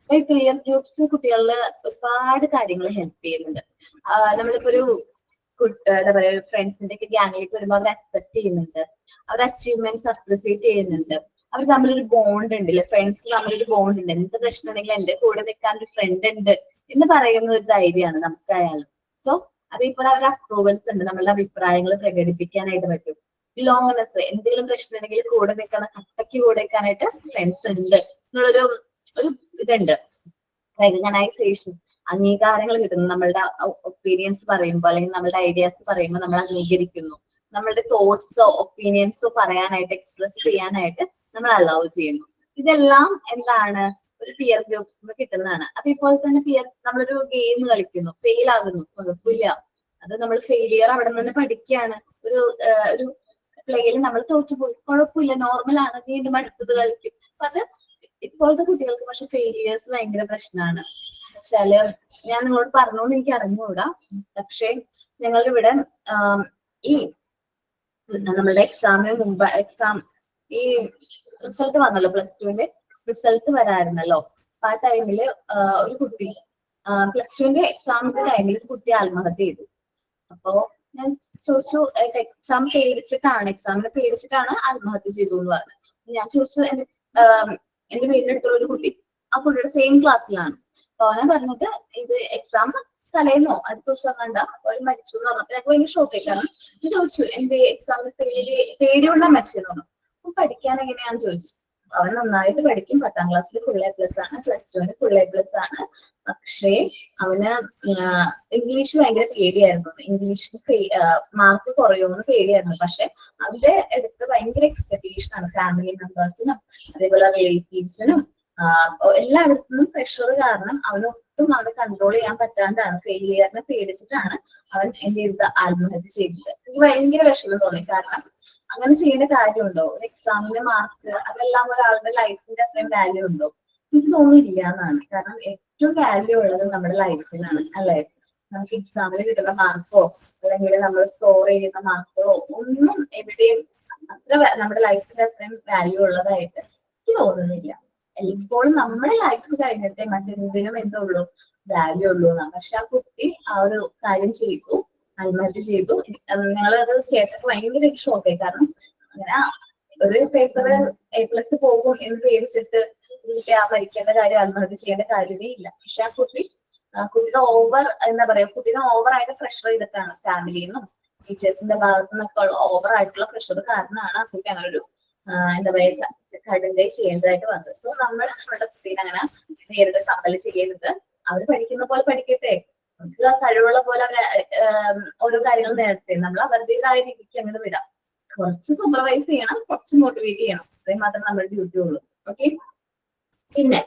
[SPEAKER 1] അപ്പൊ ഈ പിയർ ഗ്രൂപ്പ്സ് കുട്ടികളില് ഒരുപാട് കാര്യങ്ങൾ ഹെൽപ്പ് ചെയ്യുന്നുണ്ട്. നമ്മളിപ്പോ ഒരു എന്താ പറയാ ഫ്രണ്ട്സിന്റെ ഒക്കെ ഗ്യാങ്ങിലേക്ക് വരുമ്പോൾ അവർ അക്സെപ്റ്റ് ചെയ്യുന്നുണ്ട്, അവരുടെ അച്ചീവ്മെന്റ്സ് അപ്രിസിയേറ്റ് ചെയ്യുന്നുണ്ട്, അവർ തമ്മിലൊരു ബോണ്ട് ഉണ്ട് അല്ലെ, ഫ്രണ്ട്സ് തമ്മിലൊരു ബോണ്ട് ഉണ്ട്. എന്ത് പ്രശ്നം ഉണ്ടെങ്കിലും എന്റെ കൂടെ നിൽക്കാൻ ഒരു ഫ്രണ്ട് ഉണ്ട് എന്ന് പറയുന്ന ഒരു ധൈര്യമാണ് നമുക്കായാലും. സോ അതേപോലെ അവരുടെ അപ്രൂവൽസ് ഉണ്ട്, നമ്മളുടെ അഭിപ്രായങ്ങൾ പ്രകടിപ്പിക്കാനായിട്ട് പറ്റും. ബിലോങ്നെസ്, എന്തെങ്കിലും പ്രശ്നം ഉണ്ടെങ്കിൽ കൂടെ നിൽക്കുന്ന കട്ടയ്ക്ക് കൂടെ നിൽക്കാനായിട്ട് ഫ്രണ്ട്സ് ഉണ്ട് എന്നുള്ളൊരു ഇതുണ്ട്. റെക്കഗ്നൈസേഷൻ, അംഗീകാരങ്ങൾ കിട്ടുന്നു, നമ്മളുടെ ഒപ്പീനിയൻസ് പറയുമ്പോൾ അല്ലെങ്കിൽ നമ്മളുടെ ഐഡിയാസ് പറയുമ്പോൾ നമ്മൾ അംഗീകരിക്കുന്നു, നമ്മളുടെ തോട്ട്സോ ഒപ്പീനിയൻസോ പറയാനായിട്ട് എക്സ്പ്രസ് ചെയ്യാനായിട്ട് നമ്മൾ അലൗ ചെയ്യുന്നു. ഇതെല്ലാം എന്താണ്, ഒരു പിയർ ഗ്രൂപ്പ്സ് കിട്ടുന്നതാണ്. അതേപോലെ തന്നെ നമ്മളൊരു ഗെയിം കളിക്കുന്നു, ഫെയിൽ ആകുന്നു, കുഴപ്പമില്ല, അത് നമ്മൾ ഫെയിലിയർ അവിടെ നിന്ന് പഠിക്കുകയാണ്. ഒരു പ്ലേയിൽ നമ്മൾ തോറ്റുപോയി, കുഴപ്പമില്ല, നോർമൽ ആണ്, വീണ്ടും അടുത്തത് കളിക്കും. അപ്പൊ അത് ഇപ്പോഴത്തെ കുട്ടികൾക്ക് പക്ഷെ ഫെയിലിയേഴ്സ് ഭയങ്കര പ്രശ്നമാണ്. വെച്ചാല് ഞാൻ നിങ്ങളോട് പറഞ്ഞോന്ന് എനിക്ക് അറിഞ്ഞുകൂടാ, പക്ഷെ ഞങ്ങളുടെ ഇവിടെ ഈ നമ്മളുടെ എക്സാമിന് മുമ്പ് ഈ റിസൾട്ട് വന്നല്ലോ, +2 റിസൾട്ട് വരായിരുന്നല്ലോ. അപ്പൊ ആ ടൈമില് ഒരു കുട്ടി +2 എക്സാമിന്റെ ടൈമിൽ കുട്ടി ആത്മഹത്യ ചെയ്തു. അപ്പോ ഞാൻ ചോദിച്ചു, എക്സാമിനെ പേടിച്ചിട്ടാണ് ആത്മഹത്യ ചെയ്തു എന്ന് പറഞ്ഞു. ഞാൻ ചോദിച്ചു എന്റെ വീടിന്റെ അടുത്തുള്ള ഒരു കുട്ടി, ആ കുട്ടിയുടെ സെയിം ക്ലാസ്സിലാണ്. അപ്പൊ അവനെ പറഞ്ഞിട്ട് ഇത് എക്സാം തലേന്നോ അടുത്ത ദിവസം കണ്ട അവർ മരിച്ചു എന്ന് പറഞ്ഞപ്പോൾ എനിക്ക് ഭയങ്കര ഷോക്കായിട്ടാണ്. ഞാൻ ചോദിച്ചു എന്ത് എക്സാമിന് പേടിയുള്ള മരിച്ചെന്ന് പറഞ്ഞു. അപ്പൊ പഠിക്കാൻ എങ്ങനെയാന്ന് ചോദിച്ചു. അവൻ നന്നായിട്ട് പഠിക്കും, 10ാം ക്ലാസ്സിൽ ഫുൾ A+ ആണ്, +2 ഫുൾ A+ ആണ്. പക്ഷേ അവന് ഇംഗ്ലീഷ് ഭയങ്കര പേടിയായിരുന്നു. ഇംഗ്ലീഷിന് മാർക്ക് കുറയുമെന്ന് പേടിയായിരുന്നു. പക്ഷെ അവന്റെ അടുത്ത് ഭയങ്കര എക്സ്പെക്ടേഷൻ ആണ് ഫാമിലി മെമ്പേഴ്സിനും അതേപോലെ റിലേറ്റീവ്സിനും എല്ലായിടത്തുനിന്നും പ്രഷർ കാരണം അവനൊട്ടും അവന് കൺട്രോൾ ചെയ്യാൻ പറ്റാണ്ടാണ്, ഫെയിലിയറിനെ പേടിച്ചിട്ടാണ് അവൻ എന്ത് ചെയ്തത്, ആത്മഹത്യ ചെയ്തത്. എനിക്ക് ഭയങ്കര വിഷമം തോന്നി. കാരണം അങ്ങനെ ചെയ്യേണ്ട കാര്യമുണ്ടോ? ഒരു എക്സാമിന്റെ മാർക്ക് അതെല്ലാം ഒരാളുടെ ലൈഫിന്റെ അത്രയും വാല്യൂ ഉണ്ടോ? എനിക്ക് തോന്നിയില്ല എന്നാണ്. കാരണം ഏറ്റവും വാല്യൂ ഉള്ളത് നമ്മുടെ ലൈഫിലാണ്, അല്ലെ? നമുക്ക് എക്സാമിന് കിട്ടുന്ന മാർക്കോ അല്ലെങ്കിൽ നമ്മൾ സ്കോർ ചെയ്യുന്ന മാർക്കോ ഒന്നും എവിടെയും അത്ര നമ്മുടെ ലൈഫിന്റെ അത്രയും വാല്യൂ ഉള്ളതായിട്ട് എനിക്ക് തോന്നുന്നില്ല. ഇപ്പോൾ നമ്മുടെ ലൈഫ് കഴിഞ്ഞിട്ട് മറ്റെന്തിനും എന്തുള്ളൂ, വാല്യൂ ഉള്ളൂ എന്നാണ്. പക്ഷെ ആ കുട്ടി ആ ഒരു കാര്യം ചെയ്തു, ആത്മഹത്യ ചെയ്തു. ഞങ്ങളത് കേട്ടപ്പോൾ ഭയങ്കര ഷോക്കായി. കാരണം അങ്ങനെ ഒരു പേപ്പർ A+ പോകും എന്ന് പേടിച്ചിട്ട് മരിക്കേണ്ട കാര്യം, ആത്മഹത്യ ചെയ്യേണ്ട കാര്യമേ ഇല്ല. പക്ഷെ ആ കുട്ടിയുടെ എന്താ പറയാ, കുട്ടീനെ ഓവറായിട്ട് പ്രഷർ ചെയ്തിട്ടാണ് ഫാമിലിന്നും ടീച്ചേഴ്സിന്റെ ഭാഗത്തു നിന്നൊക്കെ ഉള്ള ഓവറായിട്ടുള്ള പ്രഷർ കാരണമാണ് ആ കുട്ടി അങ്ങനെ ഒരു എന്താ പറയുക കടുങ്കൈ ചെയ്യേണ്ടതായിട്ട് വന്നത്. സോ നമ്മൾ നമ്മുടെ കുട്ടീനെ അങ്ങനെ നേരിട്ട് കമ്പൽ ചെയ്യരുത്. അവർ പഠിക്കുന്ന പോലെ പഠിക്കട്ടെ, നമുക്ക് ആ കഴിവുള്ള പോലെ അവരെ ഓരോ കാര്യങ്ങൾ നേരത്തെ നമ്മൾ അവരുടേതായ രീതിക്ക് അങ്ങനെ വിടാം. കുറച്ച് സൂപ്പർവൈസ് ചെയ്യണം, കുറച്ച് മോട്ടിവേറ്റ് ചെയ്യണം, അത്രയും മാത്രമേ നമ്മുടെ ഡ്യൂട്ടി ഉള്ളൂ. ഓക്കെ. പിന്നെ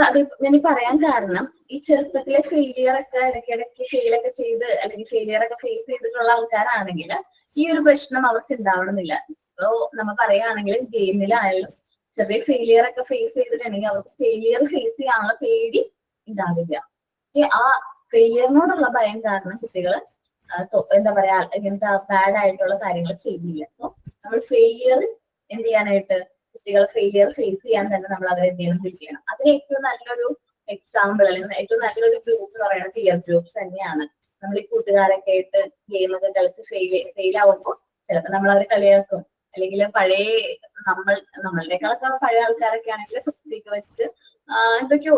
[SPEAKER 1] അത് ഞാൻ പറയാൻ കാരണം ഈ ചെറുപ്പത്തിലെ ഫെയിലിയർ ഒക്കെ ഇടയ്ക്കിടയ്ക്ക് ഫെയിലൊക്കെ ചെയ്ത് അല്ലെങ്കിൽ ഫെയിലിയർ ഒക്കെ ഫേസ് ചെയ്തിട്ടുള്ള ആൾക്കാരാണെങ്കിൽ ഈ ഒരു പ്രശ്നം അവർക്ക് ഉണ്ടാവണമെന്നില്ല. ഇപ്പോ നമ്മൾ പറയുകയാണെങ്കിൽ ഗെയിമിലായാലും ചെറിയ ഫെയിലിയർ ഒക്കെ ഫേസ് ചെയ്തിട്ടുണ്ടെങ്കിൽ അവർക്ക് ഫെയിലിയർ ഫേസ് ചെയ്യാനുള്ള പേടി ഉണ്ടാവില്ല. ആ ഫെയിലിയറിനോടുള്ള ഭയം കാരണം കുട്ടികൾ എന്താ പറയാ ഇങ്ങനത്തെ ബാഡ് ആയിട്ടുള്ള കാര്യങ്ങൾ ചെയ്യുന്നില്ല. അപ്പൊ നമ്മൾ ഫെയിലിയർ എന്ത് ചെയ്യാനായിട്ട്, കുട്ടികൾ ഫെയിലിയർ ഫേസ് ചെയ്യാൻ തന്നെ നമ്മൾ അവരെ എന്തെങ്കിലും ചെയ്യണം. അതിന് ഏറ്റവും നല്ലൊരു എക്സാമ്പിൾ അല്ലെങ്കിൽ ഏറ്റവും നല്ലൊരു ഗ്രൂപ്പ് എന്ന് പറയുന്നത് പിയർ ഗ്രൂപ്പ്സ് തന്നെയാണ്. നമ്മൾ ഈ കൂട്ടുകാരൊക്കെ ആയിട്ട് ഗെയിമൊക്കെ കളിച്ച് ഫെയിൽ ആവുമ്പോൾ ചിലപ്പോൾ നമ്മൾ അവരെ കളിയാക്കും, അല്ലെങ്കിൽ പഴയ നമ്മളുടെക്കാളൊക്കെ പഴയ ആൾക്കാരൊക്കെ ആണെങ്കിൽ കുത്തിയൊക്കെ വെച്ച് എന്തൊക്കെയോ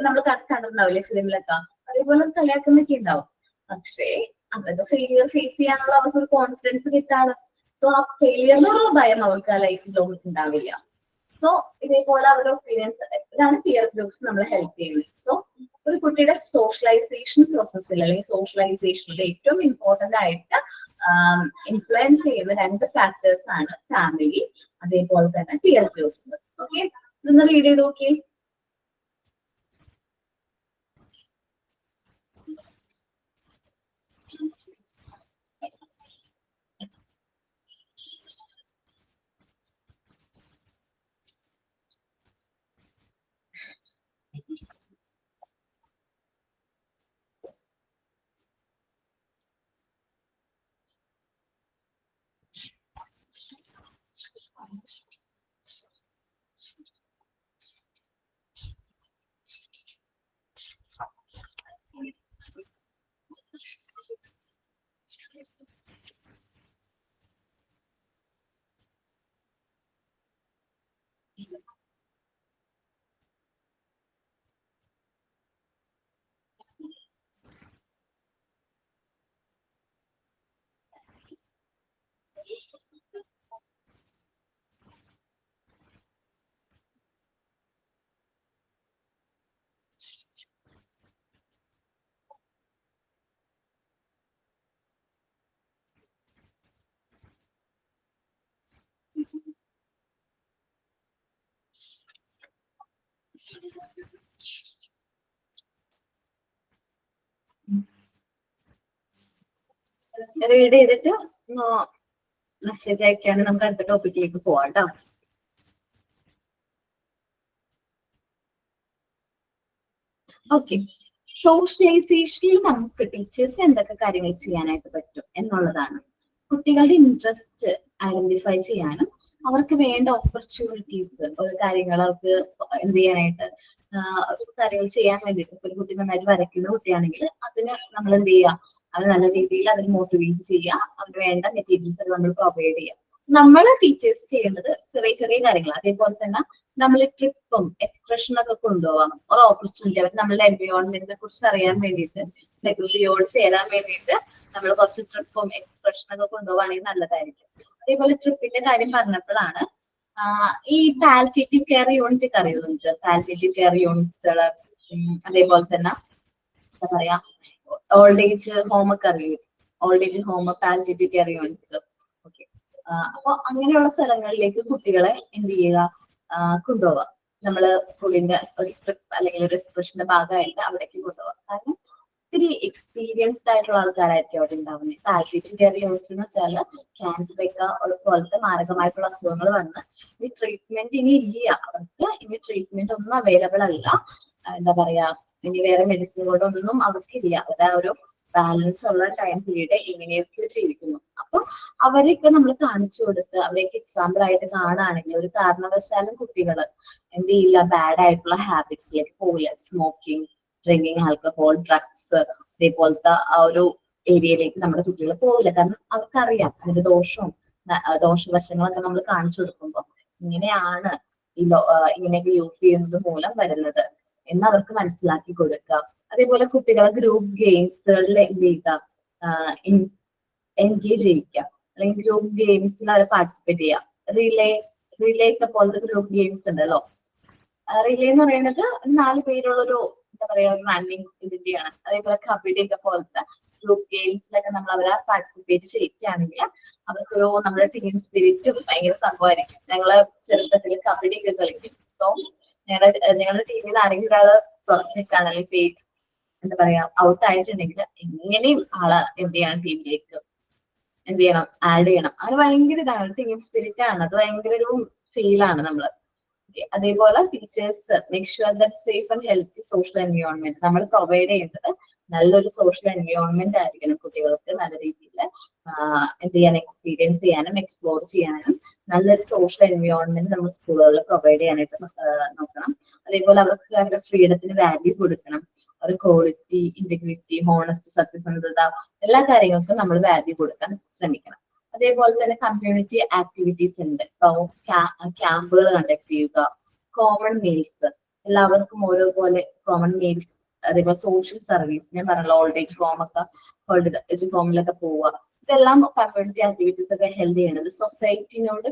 [SPEAKER 1] നമ്മൾ കണ്ടിട്ടുണ്ടാവില്ലേ ഫിലിമിലൊക്കെ, അതേപോലെ കളിയാക്കുന്നൊക്കെ ഉണ്ടാവും. പക്ഷേ അതൊക്കെ ഫെയിലിയർ ഫേസ് ചെയ്യാനുള്ള അവർക്ക് ഒരു കോൺഫിഡൻസ് കിട്ടാണ്. സോ ആ ഫെയിലിയറിനുള്ള ഭയം അവർക്ക് ആ ലൈഫിൽ ഉണ്ടാവില്ല. സോ ഇതേപോലെ അവരുടെ ഒപ്പീനിയൻസ് ഇതാണ് പിയർ ഗ്രൂപ്പ്സ് നമ്മളെ ഹെൽപ്പ് ചെയ്യുന്നത്. സോ ഒരു കുട്ടിയുടെ സോഷ്യലൈസേഷൻ പ്രോസസ്സിൽ അല്ലെങ്കിൽ സോഷ്യലൈസേഷനിൽ ഏറ്റവും ഇമ്പോർട്ടന്റ് ആയിട്ട് ഇൻഫ്ലുവൻസ് ചെയ്യുന്ന 2 ഫാക്ടേഴ്സ് ആണ് ഫാമിലി അതേപോലെ തന്നെ പിയർ ഗ്രൂപ്പ്സ്. ഓക്കെ, ഇതൊന്ന് റീഡ് ചെയ്ത് നോക്കിയേ. റീഡ് ചെയ്തിട്ട് മെസ്സേജ് അയക്കാണ്. നമുക്ക് അടുത്ത ടോപ്പിക്കിലേക്ക് പോവാം കേട്ടോ. ഓക്കെ, സോഷ്യലൈസേഷനിൽ നമുക്ക് ടീച്ചേഴ്സിന് എന്തൊക്കെ കാര്യങ്ങൾ ചെയ്യാനായിട്ട് പറ്റും എന്നുള്ളതാണ്. കുട്ടികളുടെ ഇൻട്രസ്റ്റ് ഐഡന്റിഫൈ ചെയ്യാനും അവർക്ക് വേണ്ട ഓപ്പർച്യൂണിറ്റീസ് ഒരു കാര്യങ്ങൾ അവർക്ക് എന്ത് ചെയ്യാനായിട്ട് കാര്യങ്ങൾ ചെയ്യാൻ വേണ്ടിയിട്ട്. ഒരു കുട്ടി നന്നായിട്ട് വരയ്ക്കുന്ന കുട്ടിയാണെങ്കിൽ അതിന് നമ്മൾ എന്ത് ചെയ്യുക, അത് നല്ല രീതിയിൽ അതിന് മോട്ടിവേറ്റ് ചെയ്യുക, അതിന് വേണ്ട മെറ്റീരിയൽസ് നമ്മൾ പ്രൊവൈഡ് ചെയ്യുക. നമ്മൾ ടീച്ചേഴ്സ് ചെയ്യേണ്ടത് ചെറിയ ചെറിയ കാര്യങ്ങൾ. അതേപോലെ തന്നെ നമ്മൾ ട്രിപ്പും എക്സ്പ്രഷനൊക്കെ കൊണ്ടുപോകാം. ഒരു ഓപ്പർച്യൂണിറ്റി അവർ നമ്മളുടെ എൻവയോൺമെന്റിനെ കുറിച്ച് അറിയാൻ വേണ്ടിയിട്ട്, പ്രകൃതിയോട് ചേരാൻ വേണ്ടിയിട്ട് നമ്മൾ കുറച്ച് ട്രിപ്പും എക്സ്പ്രഷനൊക്കെ കൊണ്ടുപോകുകയാണെങ്കിൽ നല്ലതായിരിക്കും. അതേപോലെ ട്രിപ്പിന്റെ കാര്യം പറഞ്ഞപ്പോഴാണ് ഈ പാലിയേറ്റീവ് കെയർ യൂണിറ്റ് ഒക്കെ അറിയോ നിങ്ങൾക്ക്? പാലിയേറ്റീവ് കെയർ യൂണിറ്റ്സുകൾ, അതേപോലെ തന്നെ എന്താ പറയാ, ഓൾഡ് ഏജ് ഹോം ഒക്കെ അറിയും. Old age home, palliative care units. Okay, അപ്പൊ അങ്ങനെയുള്ള സ്ഥലങ്ങളിലേക്ക് കുട്ടികളെ എന്ത് ചെയ്യുക, കൊണ്ടുപോവുക. നമ്മള് സ്കൂളിന്റെ ഒരു ട്രിപ്പ് അല്ലെങ്കിൽ ഒരു എക്സ്പ്രഷന്റെ ഭാഗമായിട്ട് അവിടേക്ക് കൊണ്ടുപോവുക. കാരണം ഒത്തിരി എക്സ്പീരിയൻസ്ഡ് ആയിട്ടുള്ള ആൾക്കാരായിരിക്കും അവിടെ ഉണ്ടാവുന്നത്. പാലിയേറ്റീവ് കെയർ യൂണിറ്റ്സ് എന്ന് വെച്ചാൽ ക്യാൻസർ ഒക്കെ പോലത്തെ മാരകമായിട്ടുള്ള അസുഖങ്ങൾ വന്ന് ഈ ട്രീറ്റ്മെന്റ് ഇനി ഇല്ല, അവർക്ക് ഇനി ട്രീറ്റ്മെന്റ് ഒന്നും അവൈലബിൾ അല്ല. എന്താ പറയാ, ഇനി വേറെ മെഡിസിനുകളൊന്നും അവർക്കില്ല. അവരുടെ ഒരു ബാലൻസ് ഉള്ള ടൈം പീരീഡ് ഇങ്ങനെയൊക്കെ ജീവിക്കുന്നു. അപ്പൊ അവരെയൊക്കെ നമ്മൾ കാണിച്ചു കൊടുത്ത് അവരെയൊക്കെ എക്സാമ്പിൾ ആയിട്ട് കാണുകയാണെങ്കിൽ ഒരു കാരണവശാലും കുട്ടികൾ എന്ത് ചെയ്യില്ല, ബാഡ് ആയിട്ടുള്ള ഹാബിറ്റ്സിലേക്ക് പോവില്ല. സ്മോക്കിംഗ്, ഡ്രിങ്കിങ്, ആൽക്കഹോൾ, ഡ്രഗ്സ്, അതേപോലത്തെ ആ ഒരു ഏരിയയിലേക്ക് നമ്മുടെ കുട്ടികൾ പോവില്ല. കാരണം അവർക്കറിയാം അതിന്റെ ദോഷവും ദോഷവശങ്ങളൊക്കെ നമ്മൾ കാണിച്ചു കൊടുക്കുമ്പോൾ ഇങ്ങനെയാണ് ഇങ്ങനെയൊക്കെ യൂസ് ചെയ്യുന്നത് മൂലം വരുന്നത് എന്ന് അവർക്ക് മനസ്സിലാക്കി കൊടുക്കുക. അതേപോലെ കുട്ടികളെ ഗ്രൂപ്പ് ഗെയിംസുകളിൽ എന്ത് ചെയ്യുക, എൻഗേജ് ചെയ്യിക്കുക, അല്ലെങ്കിൽ ഗ്രൂപ്പ് ഗെയിംസിൽ അവരെ പാർട്ടിസിപ്പേറ്റ് ചെയ്യുക. റിലേ ഒക്കെ പോലത്തെ ഗ്രൂപ്പ് ഗെയിംസ് ഉണ്ടല്ലോ. റിലേ എന്ന് പറയുന്നത് 4 പേരുള്ള ഒരു എന്താ പറയാ, ഒരു റണ്ണിങ് ഇതിന്റെയാണ്. അതേപോലെ കബഡി ഒക്കെ പോലത്തെ ഗ്രൂപ്പ് ഗെയിംസിലൊക്കെ നമ്മൾ അവരെ പാർട്ടിസിപ്പേറ്റ് ചെയ്യിക്കുകയാണെങ്കിൽ അവർക്കൊരു നമ്മുടെ ടീം സ്പിരിറ്റും ഭയങ്കര സംഭവമായിരിക്കും. ഞങ്ങള് ചെറുപ്പത്തിൽ കബഡി ഒക്കെ കളിക്കും. സോ ഞങ്ങളുടെ ടീമിൽ ആരെങ്കിലും ഒരാള് പുറത്തേക്കാണ് അല്ലെങ്കിൽ എന്താ പറയാ ഔട്ട് ആയിട്ടുണ്ടെങ്കിൽ എങ്ങനെയും ആള് എന്ത് ചെയ്യണം, ടീമിലേക്ക് എന്ത് ചെയ്യണം, ആഡ് ചെയ്യണം. അത് ഭയങ്കര ഇതാണ്, ടീം സ്പിരിറ്റ് ആണ്. അത് ഭയങ്കര ഒരു ഫീലാണ് നമ്മള്. അതേപോലെ teachers make sure that safe and healthy social environment നമ്മൾ പ്രൊവൈഡ് ചെയ്യേണ്ടത് നല്ലൊരു സോഷ്യൽ എൻവയോൺമെന്റ് ആയിരിക്കണം. കുട്ടികൾക്ക് നല്ല രീതിയിൽ എന്ത് ചെയ്യാൻ, എക്സ്പീരിയൻസ് ചെയ്യാനും എക്സ്പ്ലോർ ചെയ്യാനും നല്ലൊരു സോഷ്യൽ എൻവയോൺമെന്റ് നമ്മൾ സ്കൂളുകളിൽ പ്രൊവൈഡ് ചെയ്യാനായിട്ട് നോക്കണം. അതേപോലെ അവർക്ക് അവരുടെ ഫ്രീഡത്തിന് വാല്യൂ കൊടുക്കണം. അവർ ക്വാളിറ്റി, ഇന്റഗ്രിറ്റി, ഹോണസ്റ്റ്, സത്യസന്ധത, എല്ലാ കാര്യങ്ങൾക്കും നമ്മൾ വാല്യൂ കൊടുക്കാൻ ശ്രമിക്കണം. അതേപോലെ തന്നെ കമ്മ്യൂണിറ്റി ആക്ടിവിറ്റീസ് ഉണ്ട്. ഇപ്പൊ ക്യാമ്പുകൾ കണ്ടക്ട് ചെയ്യുക, കോമൺ മീൽസ്, എല്ലാവർക്കും ഓരോപോലെ കോമൺ മീൽസ്. അതേപോലെ സോഷ്യൽ സർവീസ്, ഞാൻ പറഞ്ഞല്ലോ ഓൾഡ് ഏജ് ഹോം ഒക്കെ, ഓൾഡ് ഏജ് ഹോമിലൊക്കെ പോവുക. ഇതെല്ലാം കമ്മ്യൂണിറ്റി ആക്ടിവിറ്റീസ് ഒക്കെ ഹെൽപ്പ് ചെയ്യണത് സൊസൈറ്റിനോട്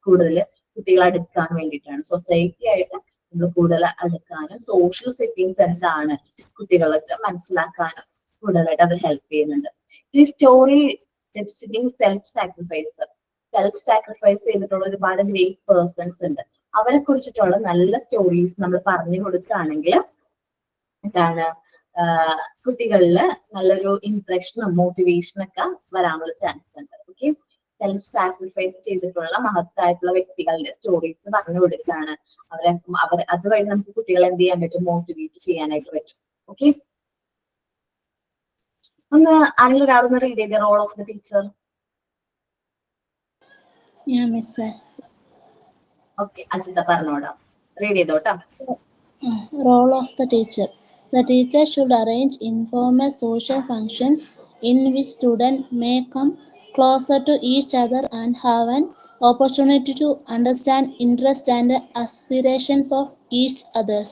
[SPEAKER 1] കൂടുതൽ കുട്ടികളെ അടുക്കാൻ വേണ്ടിയിട്ടാണ്. സൊസൈറ്റി ആയിട്ട് നമ്മൾ കൂടുതൽ അടുക്കാനും സോഷ്യൽ സെറ്റിങ്സ് എന്താണ് കുട്ടികൾക്ക് മനസ്സിലാക്കാനും കൂടുതലായിട്ട് അത് ഹെൽപ്പ് ചെയ്യുന്നുണ്ട്. ഈ സ്റ്റോറി സെൽഫ് സാക്രിഫൈസ് ചെയ്തിട്ടുള്ള ഒരുപാട് ഗ്രേറ്റ് പേഴ്സൺസ് ഉണ്ട്. അവരെ കുറിച്ചിട്ടുള്ള നല്ല സ്റ്റോറീസ് നമ്മൾ പറഞ്ഞു കൊടുക്കുകയാണെങ്കിൽ എന്താണ്, കുട്ടികളിൽ നല്ലൊരു ഇംപ്രഷനും മോട്ടിവേഷനൊക്കെ വരാനുള്ള ചാൻസ് ഉണ്ട്. ഓക്കെ, സെൽഫ് സാക്രിഫൈസ് ചെയ്തിട്ടുള്ള മഹത്തായിട്ടുള്ള വ്യക്തികളുടെ സ്റ്റോറീസ് പറഞ്ഞു കൊടുക്കുകയാണ്. അവർ അതുവഴി നമുക്ക് കുട്ടികളെ എന്ത് ചെയ്യാൻ പറ്റും, മോട്ടിവേറ്റ് ചെയ്യാനായിട്ട് പറ്റും. ഓക്കെ, ഒന്ന് ആരെങ്കിലും ഒരാളൊന്ന് റീഡ് ചെയ്ത role of the teacher. Okay, Ajitha പറഞ്ഞോടാ, റീഡ് ചെയ്തോട്ടാ.
[SPEAKER 8] Role of the teacher. The teacher should arrange informal social functions in which students may come closer to each other and have an opportunity to understand interests and aspirations of each others.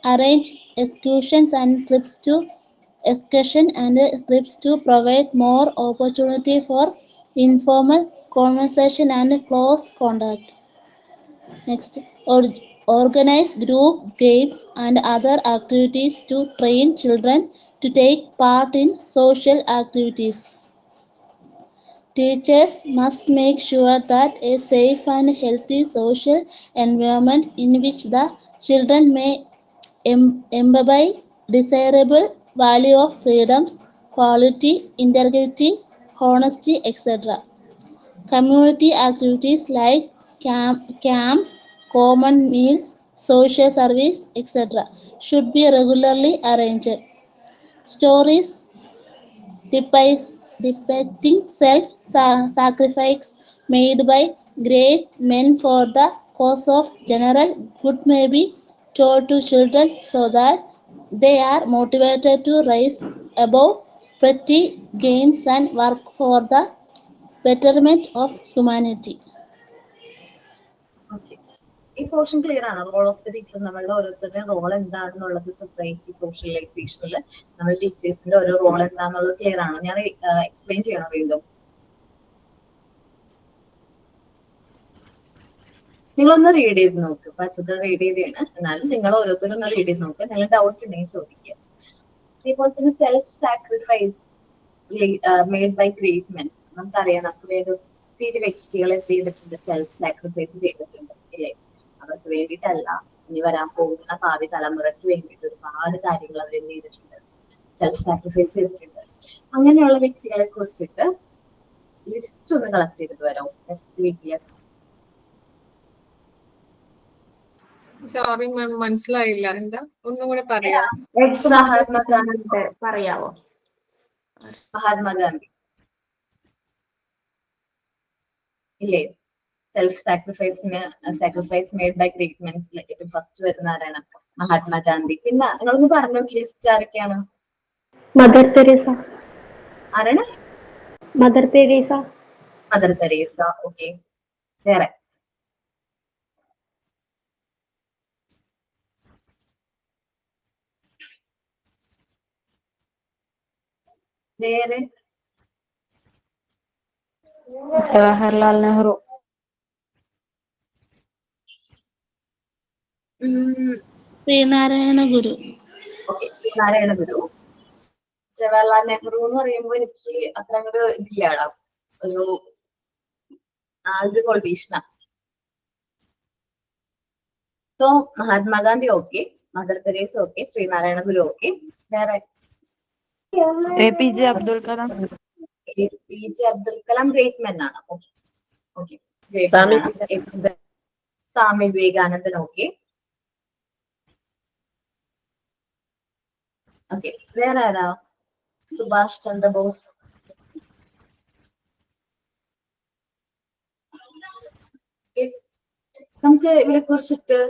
[SPEAKER 8] Arrange excursions and trips to provide more opportunity for informal conversation and close contact. Next, organize group games and other activities to train children to take part in social activities. Teachers must make sure that a safe and healthy social environment in which the children may imbibe desirable value of freedoms, quality, integrity, honesty, etc. Community activities like camps, common meals, social service, etc. should be regularly arranged. Stories depicting self-sacrifice made by great men for the cause of general good may be told to children so that they are motivated to rise above petty gains and work for the betterment of humanity.
[SPEAKER 1] Okay, ഈ portion clear ആണ്? Role of the teacher, നമ്മളുടെ ഓരോരുത്തരുടെ role എന്താണെന്നുള്ളത് society സോഷ്യലൈസേഷനിൽ നമ്മൾ ടീച്ചേഴ്സിന്റെ ഓരോ role എന്താണെന്നുള്ളത് clear ആണ്? ഞാൻ എക്സ്പ്ലെയിൻ ചെയ്യണം വീണ്ടും? നിങ്ങളൊന്ന് റീഡ് ചെയ്ത് നോക്ക്. പച്ചത്ത് റീഡ് ചെയ്താണ്, എന്നാലും നിങ്ങൾ ഓരോരുത്തരും ഒന്ന് റീഡ് ചെയ്ത് നോക്കുക. നിങ്ങൾ ഡൗട്ട് ഉണ്ടെങ്കിൽ ചോദിക്കുക. അതേപോലെ തന്നെ self sacrifice made by great mens. നമുക്കറിയാം, നമുക്ക് വേണ്ടി ഒത്തിരി വ്യക്തികൾ എന്ത് ചെയ്തിട്ടുണ്ട്? സെൽഫ് സാക്രിഫൈസ് ചെയ്തിട്ടുണ്ട്, ഇല്ലേ? അവർക്ക് വേണ്ടിയിട്ടല്ല, ഇനി വരാൻ പോകുന്ന ഭാവി തലമുറയ്ക്ക് വേണ്ടിയിട്ട് ഒരുപാട് കാര്യങ്ങൾ അവർ എന്ത് ചെയ്തിട്ടുണ്ട്? സെൽഫ് സാക്രിഫൈസ് ചെയ്തിട്ടുണ്ട്. അങ്ങനെയുള്ള വ്യക്തികളെ കുറിച്ചിട്ട് ലിസ്റ്റ് ഒന്ന് കളക്ട് ചെയ്തിട്ട് വരാം നെക്സ്റ്റ് വീക്കില്.
[SPEAKER 9] സോറി മാം, മനസ്സിലായില്ല. എന്താ ഒന്നും കൂടെ പറയാ?
[SPEAKER 1] മഹാത്മാഗാന്ധി
[SPEAKER 2] പറയാവോ?
[SPEAKER 1] മഹാത്മാഗാന്ധി ഇല്ലേ? Self sacrifice made by great മെൻസിൽ ഏറ്റവും ഫസ്റ്റ് വരുന്ന ആരാണ്? മഹാത്മാഗാന്ധി. പിന്നെ നിങ്ങളൊന്ന് പറഞ്ഞു നോക്കി ലിസ്റ്റ് ആരൊക്കെയാണ്?
[SPEAKER 5] Mother Teresa.
[SPEAKER 1] ആരാണ്?
[SPEAKER 5] Mother Teresa.
[SPEAKER 1] Mother Teresa. Okay, വേറെ? വേറെ?
[SPEAKER 4] ജവഹർലാൽ നെഹ്റു.
[SPEAKER 8] ശ്രീനാരായണ ഗുരു.
[SPEAKER 1] ഓക്കെ, ശ്രീനാരായണ ഗുരു. ജവഹർലാൽ നെഹ്റു എന്ന് പറയുമ്പോൾ എനിക്ക് അത്ര അങ്ങോട്ട് ഇതില്ല, ഒരു ആളുടെ പൊളിറ്റീഷ്യനാ. So Mahatma Gandhi okay, Mother Teresa okay, Sreenarayana Guru okay. വേറെ?
[SPEAKER 10] APJ Abdul Kalam.
[SPEAKER 1] APJ Abdul Kalam great men ആണ്. ഓക്കെ ഓക്കെ, ഗ്രേറ്റ് മെൻ ആണ്. സ്വാമി വിവേകാനന്ദൻ ഓക്കെ. ഓക്കെ, വേറെ ആരാ? സുഭാഷ് ചന്ദ്രബോസ്. നമുക്ക് ഇവരെ കുറിച്ചിട്ട്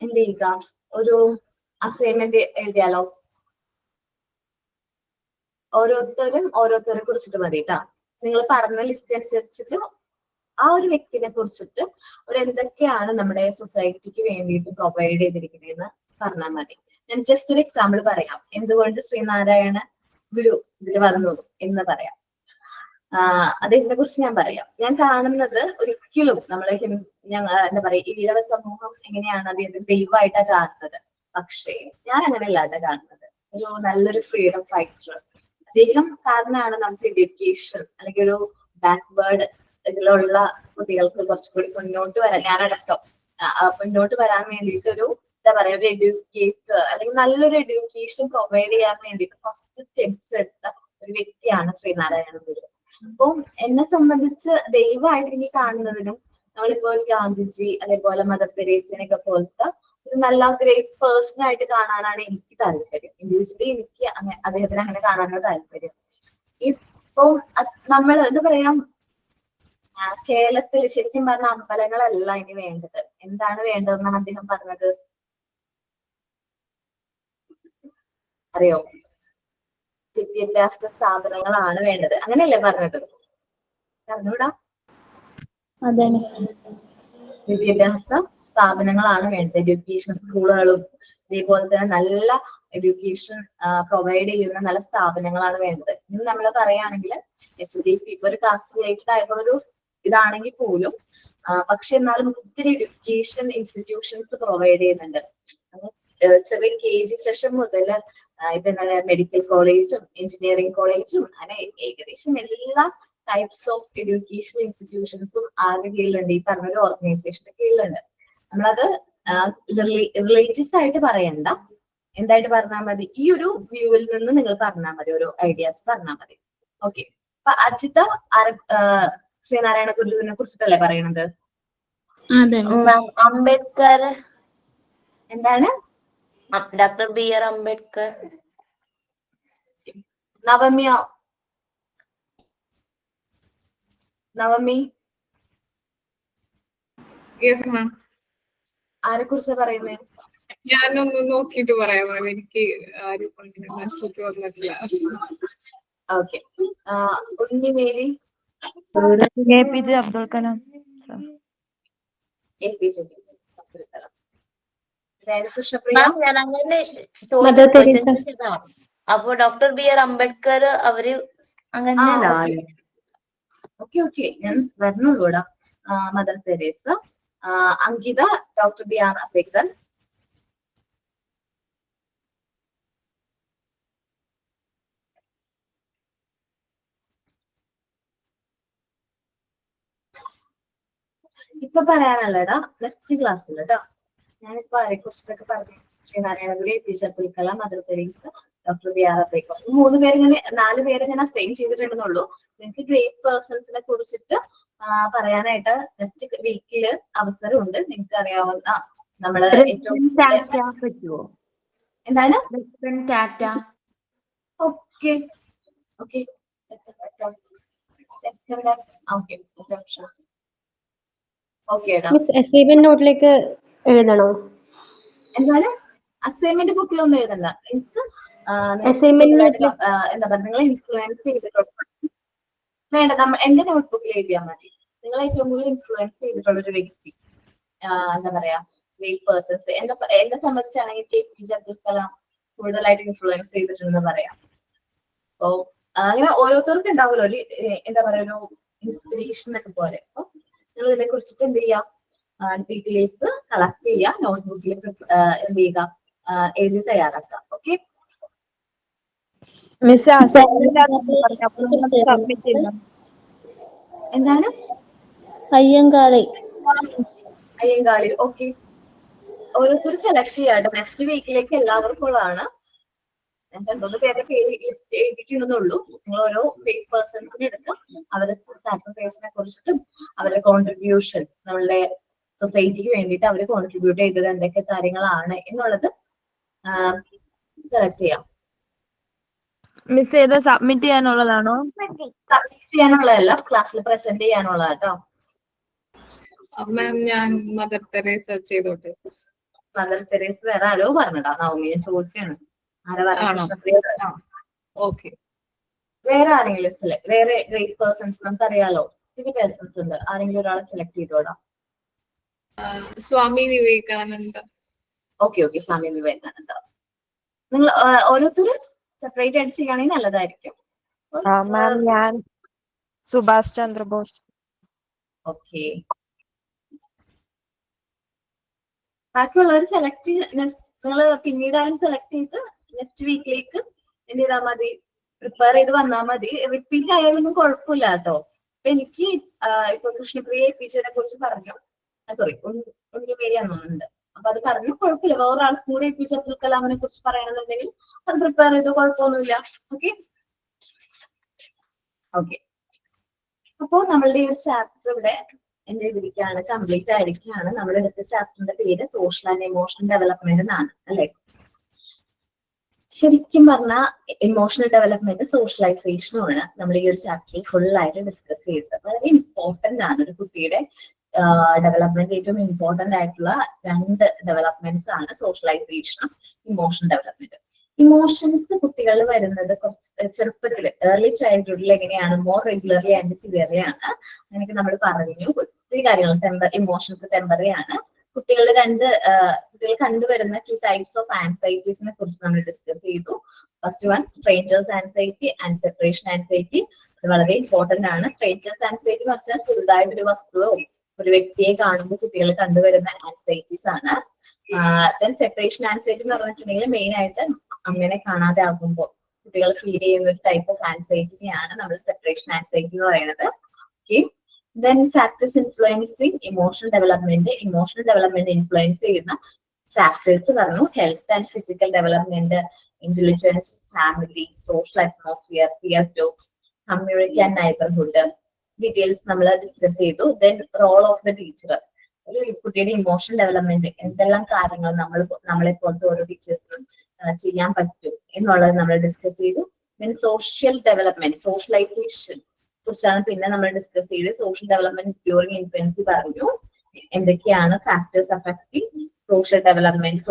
[SPEAKER 1] എന്ത് ചെയ്യുക? ഒരു അസൈൻമെന്റ് എഴുതിയാലോ? ഓരോരുത്തരെ കുറിച്ചിട്ട് മതി കേട്ടാ. നിങ്ങൾ പറഞ്ഞ ലിസ്റ്റ് അനുസരിച്ചിട്ട് ആ ഒരു വ്യക്തിനെ കുറിച്ചിട്ട് ഒരു എന്തൊക്കെയാണ് നമ്മുടെ സൊസൈറ്റിക്ക് വേണ്ടിയിട്ട് പ്രൊവൈഡ് ചെയ്തിരിക്കുന്നതെന്ന് പറഞ്ഞാൽ മതി. ഞാൻ ജസ്റ്റ് ഒരു എക്സാമ്പിൾ പറയാം, എന്തുകൊണ്ട് ശ്രീനാരായണ ഗുരു ഇതിൽ വന്നു എന്ന് പറയാം. അദ്ദേഹത്തിനെ കുറിച്ച് ഞാൻ പറയാം. ഞാൻ കാണുന്നത് ഒരിക്കലും നമ്മളെ ഞങ്ങൾ എന്താ പറയാ, ഈഴവ സമൂഹം എങ്ങനെയാണ് അദ്ദേഹത്തെ ദൈവമായിട്ടാണ് കാണുന്നത്. പക്ഷേ ഞാൻ അങ്ങനെയല്ലാണ്ട് കാണുന്നത് ഒരു നല്ലൊരു ഫ്രീഡം ഫൈറ്റർ. അദ്ദേഹം കാരണമാണ് നമുക്ക് എഡ്യൂക്കേഷൻ അല്ലെങ്കിൽ ഒരു ബാക്ക്വേർഡ് ഇതിലുള്ള കുട്ടികൾക്ക് കുറച്ചുകൂടി മുന്നോട്ട് വരാൻ, ഞാനടക്കം മുന്നോട്ട് വരാൻ വേണ്ടിയിട്ട് ഒരു എന്താ പറയാ, ഒരു എഡ്യൂക്കേറ്റർ അല്ലെങ്കിൽ നല്ലൊരു എഡ്യൂക്കേഷൻ പ്രൊവൈഡ് ചെയ്യാൻ വേണ്ടിയിട്ട് ഫസ്റ്റ് സ്റ്റെപ്സ് എടുത്ത ഒരു വ്യക്തിയാണ് ശ്രീനാരായണ ഗുരു. അപ്പം എന്നെ സംബന്ധിച്ച് ദൈവമായിട്ട് എനിക്ക് കാണുന്നതിനും നമ്മളിപ്പോ ഒരു ഗാന്ധിജി അതേപോലെ മദർ തെരേസനെയൊക്കെ പോലത്തെ ഒരു നല്ല ഗ്രേറ്റ് പേഴ്സൺ ആയിട്ട് കാണാനാണ് എനിക്ക് താല്പര്യം. ഇൻഡിവിജ്വലി എനിക്ക് അദ്ദേഹത്തിന് അങ്ങനെ കാണാനാണ് താല്പര്യം. ഇപ്പൊ നമ്മൾ എന്താ പറയാ, കേരളത്തിൽ ശരിക്കും പറഞ്ഞ അമ്പലങ്ങളല്ല ഇനി വേണ്ടത്. എന്താണ് വേണ്ടതെന്നാണ് അദ്ദേഹം പറഞ്ഞത്? അറിയോ? വിദ്യാഭ്യാസ സ്ഥാപനങ്ങളാണ് വേണ്ടത്, അങ്ങനെയല്ലേ പറഞ്ഞത്? പറഞ്ഞൂടാ?
[SPEAKER 8] അതെ.
[SPEAKER 1] വിദ്യാഭ്യാസ സ്ഥാപനങ്ങളാണ് വേണ്ടത്, എഡ്യൂക്കേഷൻ സ്കൂളുകളും അതേപോലെ തന്നെ നല്ല എഡ്യൂക്കേഷൻ പ്രൊവൈഡ് ചെയ്യുന്ന നല്ല സ്ഥാപനങ്ങളാണ് വേണ്ടത്. ഇന്ന് നമ്മൾ പറയുകയാണെങ്കിൽ SDP ഇപ്പൊ ഒരു കാസ്റ്റ് റിലേറ്റഡ് ആയിട്ടുള്ള ഒരു ഇതാണെങ്കിൽ പോലും പക്ഷെ എന്നാലും ഒത്തിരി എഡ്യൂക്കേഷൻ ഇൻസ്റ്റിറ്റ്യൂഷൻസ് പ്രൊവൈഡ് ചെയ്യുന്നുണ്ട്. ചെറിയ KG സെഷൻ മുതൽ ഇപ്പൊ മെഡിക്കൽ കോളേജും എഞ്ചിനീയറിംഗ് കോളേജും അങ്ങനെ ഏകദേശം എല്ലാ ടൈപ്സ് ഓഫ് എഡ്യൂക്കേഷൻ ഇൻസ്റ്റിറ്റ്യൂഷൻസും ആരുടെ കീഴിലുണ്ട്? ഈ പറഞ്ഞൊരു ഓർഗനൈസേഷന്റെ കീഴിലുണ്ട്. നമ്മളത് റിലീജിയസ് ആയിട്ട് പറയണ്ട, എന്തായിട്ട് പറഞ്ഞാൽ മതി, ഈ ഒരു വ്യൂവിൽ നിന്ന് നിങ്ങൾ പറഞ്ഞാൽ മതി, ഓരോ ഐഡിയാസ് പറഞ്ഞാൽ മതി. ഓക്കെ, അപ്പൊ അജിത ശ്രീനാരായണ ഗുരുവിനെ കുറിച്ചിട്ടല്ലേ പറയണത്?
[SPEAKER 4] അംബേദ്കർ.
[SPEAKER 1] എന്താണ്?
[SPEAKER 4] Doctor BR Ambedkar.
[SPEAKER 1] Navami
[SPEAKER 9] yes ma'am.
[SPEAKER 1] ആരെ കുറിച്ചാ പറയുന്നത്?
[SPEAKER 9] ഞാനൊന്ന് നോക്കിയിട്ട് പറയാം മാം, എനിക്ക് ആരും മനസ്സിലേക്ക് വന്നിട്ടില്ല.
[SPEAKER 1] Okay, Unni Mary.
[SPEAKER 10] APJ Abdul Kalam. Sir.
[SPEAKER 1] APJ Abdul Kalam. അതായത് കൃഷ്ണപ്രിയ.
[SPEAKER 4] മാം ഞാൻ അങ്ങനെ ചോദിച്ചതാ. അപ്പൊ ഡോക്ടർ BR അംബേദ്കർ അവര് അങ്ങനെ
[SPEAKER 1] ഓക്കെ ഞാൻ വരുന്നുള്ളൂ ഇവിടെ. Mother Teresa, Ankita doctor BR Ambedkar. ഇപ്പൊ പറയാനല്ലടാ, നെക്സ്റ്റ് ക്ലാസ്സിൽ കേട്ടോ. ഞാനിപ്പോ ആരെ കുറിച്ചിട്ടൊക്കെ പറഞ്ഞു. Sree Narayana Guru, APJ Abdul Kalam, mother Teresa, doctor BR Ambedkar. 3 പേര് ഇങ്ങനെ 4 പേര് ഞാൻ അസൈൻ ചെയ്തിട്ടുണ്ടെന്നുള്ളൂ. നിങ്ങൾക്ക് ഗ്രേറ്റ് പേഴ്സൺസിനെ കുറിച്ചിട്ട് പറയാനായിട്ട് നെക്സ്റ്റ് വീക്കില് അവസരമുണ്ട്. നിങ്ങൾക്ക് അറിയാവുന്ന നമ്മള് ഏറ്റവും എന്താണ് ഓക്കെ ഓക്കെ
[SPEAKER 11] മിസ് അസൈൻമെന്റ് നോട്ടിലേക്ക് എഴുതണോ?
[SPEAKER 1] എന്താണ് അസൈൻമെന്റ് ബുക്കിലൊന്നും എഴുതണ്ട. എനിക്ക് എന്താ പറയുക, നിങ്ങളെ ഇൻഫ്ലുവൻസ് ചെയ്തിട്ടുള്ള വേണ്ട, എന്റെ നോട്ട്ബുക്കിൽ എഴുതിയാൽ മതി. നിങ്ങളെ ഏറ്റവും കൂടുതൽ ഇൻഫ്ലുവൻസ് ചെയ്തിട്ടുള്ള ഒരു വ്യക്തി, എന്താ പറയാ, ഗ്രേറ്റ് പേഴ്സൺസ്. എന്നെ സംബന്ധിച്ചാണെങ്കിൽ APJ അബ്ദുൽ കലാം കൂടുതലായിട്ട് ഇൻഫ്ലുവൻസ് ചെയ്തിട്ടുണ്ടെന്ന് പറയാം. അപ്പോ അങ്ങനെ ഓരോരുത്തർക്കും ഉണ്ടാവുമല്ലോ ഒരു എന്താ പറയാ, ഒരു ഇൻസ്പിറേഷൻ ഒക്കെ പോലെ. അപ്പൊ നിങ്ങൾ ഇതിനെ കുറിച്ചിട്ട് എന്ത് ചെയ്യാം, ഡീറ്റെയിൽസ് കളക്ട് ചെയ്യുക, നോട്ട്ബുക്കിൽ എന്ത് ചെയ്യുക, എഴുതി തയ്യാറാക്കാം. ഓക്കെ എന്താണ്
[SPEAKER 8] അയ്യങ്കാളി.
[SPEAKER 1] ഓക്കെ, ഓരോരുത്തർ സെലക്ട് ചെയ്യാട്ടോ. നെക്സ്റ്റ് വീക്കിലേക്ക് എല്ലാവർക്കും ഉള്ളതാണ്. ഞാൻ 2-3 പേരുടെ പേര് ലിസ്റ്റ് എഴുതിയിട്ടുണ്ടെന്നുള്ളൂ. നിങ്ങൾ ഓരോ ഗ്രേറ്റ് പേഴ്സൺസിനെ എടുത്ത് അവരുടെ സാക്രിഫൈസിനെ കുറിച്ചിട്ടും അവരുടെ കോൺട്രിബ്യൂഷൻ, നമ്മളുടെ സൊസൈറ്റിക്ക് വേണ്ടിയിട്ട് അവർ കോൺട്രിബ്യൂട്ട് ചെയ്തത് എന്തൊക്കെ കാര്യങ്ങളാണ് എന്നുള്ളത് സെലക്ട് ചെയ്യാം.
[SPEAKER 10] മിസ് ചെയ്ത് സബ്മിറ്റ് ചെയ്യാനുള്ളതാണോ?
[SPEAKER 1] സബ്മിറ്റ് ചെയ്യാനുള്ളതല്ല, ക്ലാസ്സിൽ പ്രസന്റ് ചെയ്യാനുള്ളതാട്ടോ.
[SPEAKER 9] മാം ഞാൻ മദർ തെരേസ ചെയ്തോട്ടെ.
[SPEAKER 1] മദർ തെരേസ വേറെ ആരോ പറഞ്ഞടാ, നവമി ഞാൻ ചോദിച്ചാണ്. ആരാ പറഞ്ഞ?
[SPEAKER 9] ഓക്കെ,
[SPEAKER 1] വേറെ ആരെങ്കിലും വേറെ ഗ്രേറ്റ് പേഴ്സൺസ് നമുക്കറിയാലോ, ഒത്തിരി പേഴ്സൺസ് ഉണ്ട്. ആരെങ്കിലും ഒരാളെ സെലക്ട് ചെയ്തോടാ.
[SPEAKER 9] സ്വാമി വിവേകാനന്ദ.
[SPEAKER 1] ഓക്കെ സ്വാമി വിവേകാനന്ദ. നിങ്ങൾ ഓരോരുത്തരും സെപ്പറേറ്റ് ആയിട്ട് ചെയ്യുകയാണെങ്കിൽ നല്ലതായിരിക്കും.
[SPEAKER 10] മാം ഞാൻ സുഭാഷ് ചന്ദ്രബോസ്.
[SPEAKER 1] ഓക്കെ, ബാക്കിയുള്ളവർ സെലക്ട് നിങ്ങൾ പിന്നീടായാലും സെലക്ട് ചെയ്ത് നെക്സ്റ്റ് വീക്കിലേക്ക് എന്ത് ചെയ്താൽ മതി, പ്രിപ്പയർ ചെയ്ത് വന്നാൽ മതി. റിപ്പീറ്റ് ആയാലൊന്നും കുഴപ്പമില്ല കേട്ടോ. അപ്പൊ എനിക്ക് ഇപ്പൊ കൃഷ്ണപ്രിയ APJ കുറിച്ച് പറഞ്ഞു, സോറി ഉണ്ണിമേരിയാണെന്നുണ്ട്. അപ്പൊ അത് പറഞ്ഞു, കുഴപ്പമില്ല. വേറൊരാൾക്കും കൂടി APJ അബ്ദുൽ കലാമിനെ കുറിച്ച് പറയണമെന്നുണ്ടെങ്കിൽ അത് പ്രിപ്പയർ ചെയ്ത് കുഴപ്പമൊന്നുമില്ല. ഓക്കെ അപ്പോ നമ്മളുടെ ഈ ഒരു ചാപ്റ്റർ ഇവിടെ എന്ത് ചെയ്തിരിക്കുകയാണ്, കംപ്ലീറ്റ് ആയിരിക്കുകയാണ്. നമ്മൾ എടുത്ത ചാപ്റ്ററിന്റെ പേര് സോഷ്യൽ ആൻഡ് ഇമോഷണൽ ഡെവലപ്മെന്റ് എന്നാണ് അല്ലെ. ശരിക്കും പറഞ്ഞാൽ ഇമോഷണൽ ഡെവലപ്മെന്റ് സോഷ്യലൈസേഷനും ആണ് നമ്മൾ ഈ ഒരു ചാപ്റ്ററിൽ ഫുൾ ആയിട്ട് ഡിസ്കസ് ചെയ്തത്. വളരെ ഇമ്പോർട്ടന്റ് ആണ്. ഒരു കുട്ടിയുടെ ഡെവലപ്മെന്റ് ഏറ്റവും ഇമ്പോർട്ടന്റ് ആയിട്ടുള്ള 2 ഡെവലപ്മെന്റ്സ് ആണ് സോഷ്യലൈസേഷനും ഇമോഷണൽ ഡെവലപ്മെന്റ്. ഇമോഷൻസ് കുട്ടികളിൽ വരുന്നത് കുറച്ച് ചെറുപ്പത്തിൽ, ഏർലി ചൈൽഡ്ഹുഡിൽ എങ്ങനെയാണ്, മോർ റെഗുലർലി ആൻഡ് സിവിയർലി ആണ്. അങ്ങനെയൊക്കെ നമ്മൾ പറഞ്ഞു. ഒത്തിരി കാര്യങ്ങൾ ഇമോഷൻസ് ടെമ്പററി ആണ്. കുട്ടികൾ കണ്ടുവരുന്ന 2 ടൈപ്സ് ഓഫ് ആൻസൈറ്റീസിനെ കുറിച്ച് നമ്മൾ ഡിസ്കസ് ചെയ്തു. First one strangers anxiety and separation anxiety. അത് വളരെ ഇമ്പോർട്ടന്റ് ആണ്. സ്ട്രേഞ്ചേഴ്സ് ആൻസൈറ്റി എന്ന് വെച്ചാൽ പുതുതായിട്ടൊരു വസ്തുവോ ഒരു വ്യക്തിയെ കാണുമ്പോൾ കുട്ടികൾ കണ്ടുവരുന്ന ആൻസൈറ്റീസ് ആണ്. സെപ്പറേഷൻ ആൻസൈറ്റി എന്ന് പറഞ്ഞിട്ടുണ്ടെങ്കിൽ മെയിൻ ആയിട്ട് അങ്ങനെ കാണാതെ ആകുമ്പോൾ കുട്ടികൾ ഫീൽ ചെയ്യുന്ന ഒരു ടൈപ്പ് ഓഫ് ആൻസൈറ്റിനെയാണ് നമ്മൾ സെപ്പറേഷൻ ആൻസൈറ്റി എന്ന് പറയുന്നത്. Okay, then factors influencing emotional development influence ചെയ്യുന്ന ഫാക്ടേഴ്സ് പറഞ്ഞു. Health and physical development, intelligence, family, social atmosphere, peer groups, community and neighbourhood details നമ്മൾ ഡിസ്കസ് ചെയ്തു. Then role of the teacher, ഒരു കുട്ടിയുടെ emotional development എന്തെല്ലാം കാര്യങ്ങൾ നമ്മളെ പോലത്തെ ഓരോ ടീച്ചേഴ്സിനും ചെയ്യാൻ പറ്റും എന്നുള്ളത് നമ്മൾ ഡിസ്കസ് ചെയ്തു. ദെൻ സോഷ്യൽ ഡെവലപ്മെന്റ്, സോഷ്യലൈസേഷൻ കുറിച്ചാണ് പിന്നെ നമ്മൾ ഡിസ്കസ് ചെയ്ത്. സോഷ്യൽ ഡെവലപ്മെന്റ് ഡ്യൂറിങ് ഇൻഫൻസി പറഞ്ഞു. എന്തൊക്കെയാണ് factors affecting social development,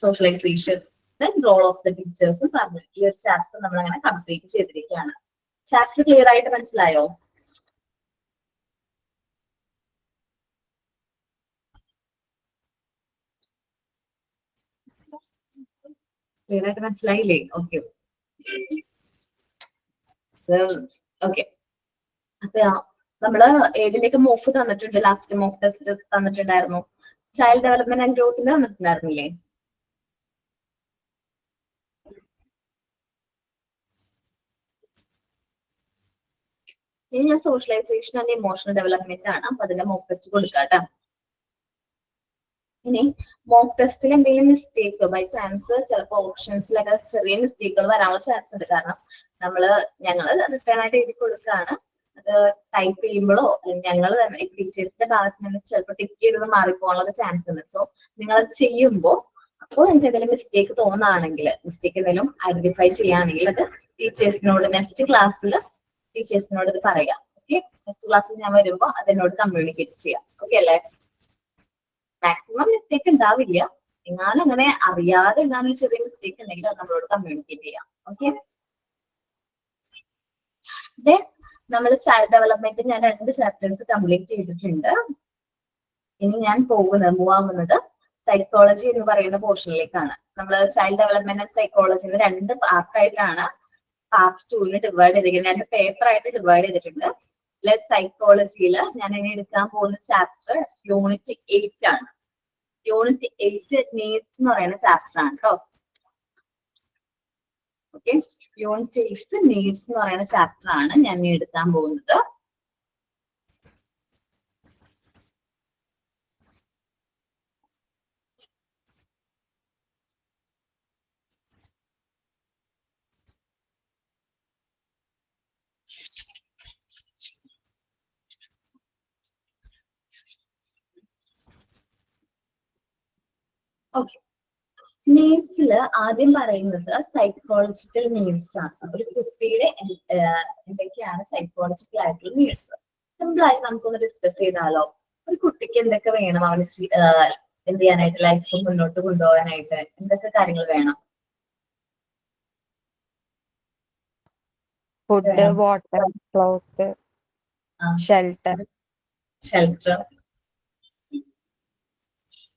[SPEAKER 1] socialisation, then role of the teachers പറഞ്ഞു. ഈ ഒരു ചാപ്റ്റർ നമ്മൾ അങ്ങനെ കംപ്ലീറ്റ് ചെയ്തിരിക്കുകയാണ്. ചാപ്റ്റർ ക്ലിയർ ആയിട്ട് മനസ്സിലായോ? ക്ലിയർ ആയിട്ട് മനസ്സിലായില്ലേ? Okay okay. അപ്പൊ നമ്മള് ഏതിലേക്ക് മോക്ക് തന്നിട്ടുണ്ട്, ലാസ്റ്റ് മോക്ക് ടെസ്റ്റ് തന്നിട്ടുണ്ടായിരുന്നു, ചൈൽഡ് ഡെവലപ്മെന്റ് ആൻഡ് ഗ്രോത്തിന് തന്നിട്ടുണ്ടായിരുന്നില്ലേ? ഇനി ഞാൻ സോഷ്യലൈസേഷൻ ആൻഡ് ഇമോഷണൽ ഡെവലപ്മെന്റ് ആണ്, അപ്പൊ അതിന്റെ മോക്ക് ടെസ്റ്റ് കൊടുക്കാട്ടോ. ഇനി മോക്ക് ടെസ്റ്റിൽ എന്തെങ്കിലും മിസ്റ്റേക്ക് ബൈ ചാൻസ് ചിലപ്പോൾ ഓപ്ഷൻസിലൊക്കെ ചെറിയ മിസ്റ്റേക്കുകൾ വരാനുള്ള ചാൻസ് ഉണ്ട്. കാരണം ഞങ്ങള് റിട്ടേൺ ആയിട്ട് എഴുതി കൊടുക്കുകയാണ്. അത് ടൈപ്പ് ചെയ്യുമ്പോഴോ ഞങ്ങൾ തന്നെ ടീച്ചേഴ്സിന്റെ ഭാഗത്ത് നിന്ന് ചിലപ്പോൾ ടിക്ക് ചെയ്തത് മാറിപ്പോകാനുള്ള ചാൻസ് ഉണ്ട്. സോ നിങ്ങൾ അത് ചെയ്യുമ്പോൾ അപ്പോൾ നിങ്ങൾക്ക് എന്തെങ്കിലും മിസ്റ്റേക്ക് തോന്നുകയാണെങ്കിൽ, മിസ്റ്റേക്ക് എന്തെങ്കിലും ഐഡന്റിഫൈ ചെയ്യുകയാണെങ്കിൽ അത് ടീച്ചേഴ്സിനോട് നെക്സ്റ്റ് ക്ലാസ്സിൽ ടീച്ചേഴ്സിനോട് ഇത് പറയാം. ഓക്കെ, നെക്സ്റ്റ് ക്ലാസ്സിൽ ഞാൻ വരുമ്പോൾ അതിനോട് കമ്മ്യൂണിക്കേറ്റ് ചെയ്യാം. ഓക്കെ അല്ലേ? മാക്സിമം മിസ്റ്റേക്ക് ഉണ്ടാവില്ല, എങ്ങാനും അങ്ങനെ അറിയാതെ എങ്ങാനും ചെറിയ മിസ്റ്റേക്ക് ഉണ്ടെങ്കിൽ അത് നമ്മളോട് കമ്മ്യൂണിക്കേറ്റ് ചെയ്യാം. ഓക്കെ, നമ്മൾ ചൈൽഡ് ഡെവലപ്മെന്റ് ഞാൻ 2 ചാപ്റ്റേഴ്സ് കംപ്ലീറ്റ് ചെയ്തിട്ടുണ്ട്. ഇനി ഞാൻ മൂവ് ആവുന്നത് സൈക്കോളജി എന്ന് പറയുന്ന പോർഷനിലേക്കാണ്. നമ്മൾ ചൈൽഡ് ഡെവലപ്മെന്റ് ആൻഡ് സൈക്കോളജിന്ന് 2 പാർട്ടായിട്ടാണ് പാർട്ട് 2 ഡിവൈഡ് ചെയ്തിരിക്കുന്നത്. 2 പേപ്പർ ആയിട്ട് ഡിവൈഡ് ചെയ്തിട്ടുണ്ട്. സൈക്കോളജിയിൽ ഞാൻ ഇനി എടുക്കാൻ പോകുന്ന ചാപ്റ്റർ യൂണിറ്റ് 8 ആണ്. യൂണിറ്റ് 8 നീഡ്സ് എന്ന് പറയുന്ന ചാപ്റ്റർ ആണ് കേട്ടോ. ഓക്കെ, യൂണിറ്റ് 8 നീഡ്സ് എന്ന് പറയുന്ന ചാപ്റ്റർ ആണ് ഞാൻ ഇനി എടുക്കാൻ പോകുന്നത്. ഓക്കെ, നീഡ്സിൽ ആദ്യം പറയുന്നത് സൈക്കോളജിക്കൽ നീഡ്സ് ആണ്. ഒരു കുട്ടിയുടെ എന്തൊക്കെയാണ് സൈക്കോളജിക്കൽ ആയിട്ടുള്ള നീഡ്സ്? സിമ്പിൾ ആയിട്ട് നമുക്കൊന്ന് ഡിസ്കസ് ചെയ്താലോ? ഒരു കുട്ടിക്ക് എന്തൊക്കെ വേണം അവന് എന്ത് ചെയ്യാനായിട്ട്, ലൈഫ് മുന്നോട്ട് കൊണ്ടുപോകാനായിട്ട് എന്തൊക്കെ കാര്യങ്ങൾ വേണം?
[SPEAKER 10] Food, water, cloth, shelter.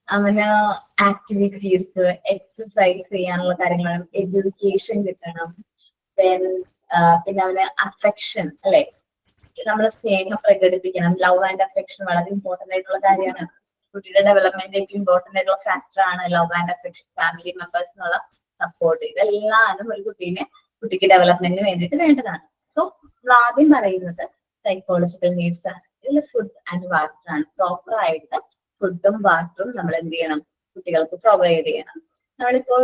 [SPEAKER 1] അവന് ആക്ടിവിറ്റീസ്, എക്സസൈസ് ചെയ്യാനുള്ള കാര്യങ്ങൾ, എഡ്യൂക്കേഷൻ കിട്ടണം. പിന്നെ അവന് അഫെക്ഷൻ, അല്ലെ, നമ്മൾ സ്നേഹം പ്രകടിപ്പിക്കണം. ലവ് ആൻഡ് അഫെക്ഷൻ വളരെ ഇമ്പോർട്ടന്റ് ആയിട്ടുള്ള കാര്യമാണ്. കുട്ടിയുടെ ഡെവലപ്മെന്റ് ഏറ്റവും ഇമ്പോർട്ടന്റ് ആയിട്ടുള്ള ഫാക്ടർ ആണ് ലവ് ആൻഡ് അഫെക്ഷൻ, ഫാമിലി മെമ്പേഴ്സിനുള്ള സപ്പോർട്ട്. ഇതെല്ലാം ഒരു കുട്ടിക്ക് ഡെവലപ്മെന്റിന് വേണ്ടിയിട്ട് വേണ്ടതാണ്. സോ നമ്മൾ ആദ്യം പറയുന്നത് സൈക്കോളജിക്കൽ നീഡ്സ് ആണ്. ഇതിൽ ഫുഡ് ആൻഡ് വാട്ടർ ആണ്. പ്രോപ്പർ ആയിട്ട് ഫുഡും വാട്ടറും നമ്മൾ എന്ത് ചെയ്യണം, കുട്ടികൾക്ക് പ്രൊവൈഡ് ചെയ്യണം. നമ്മളിപ്പോ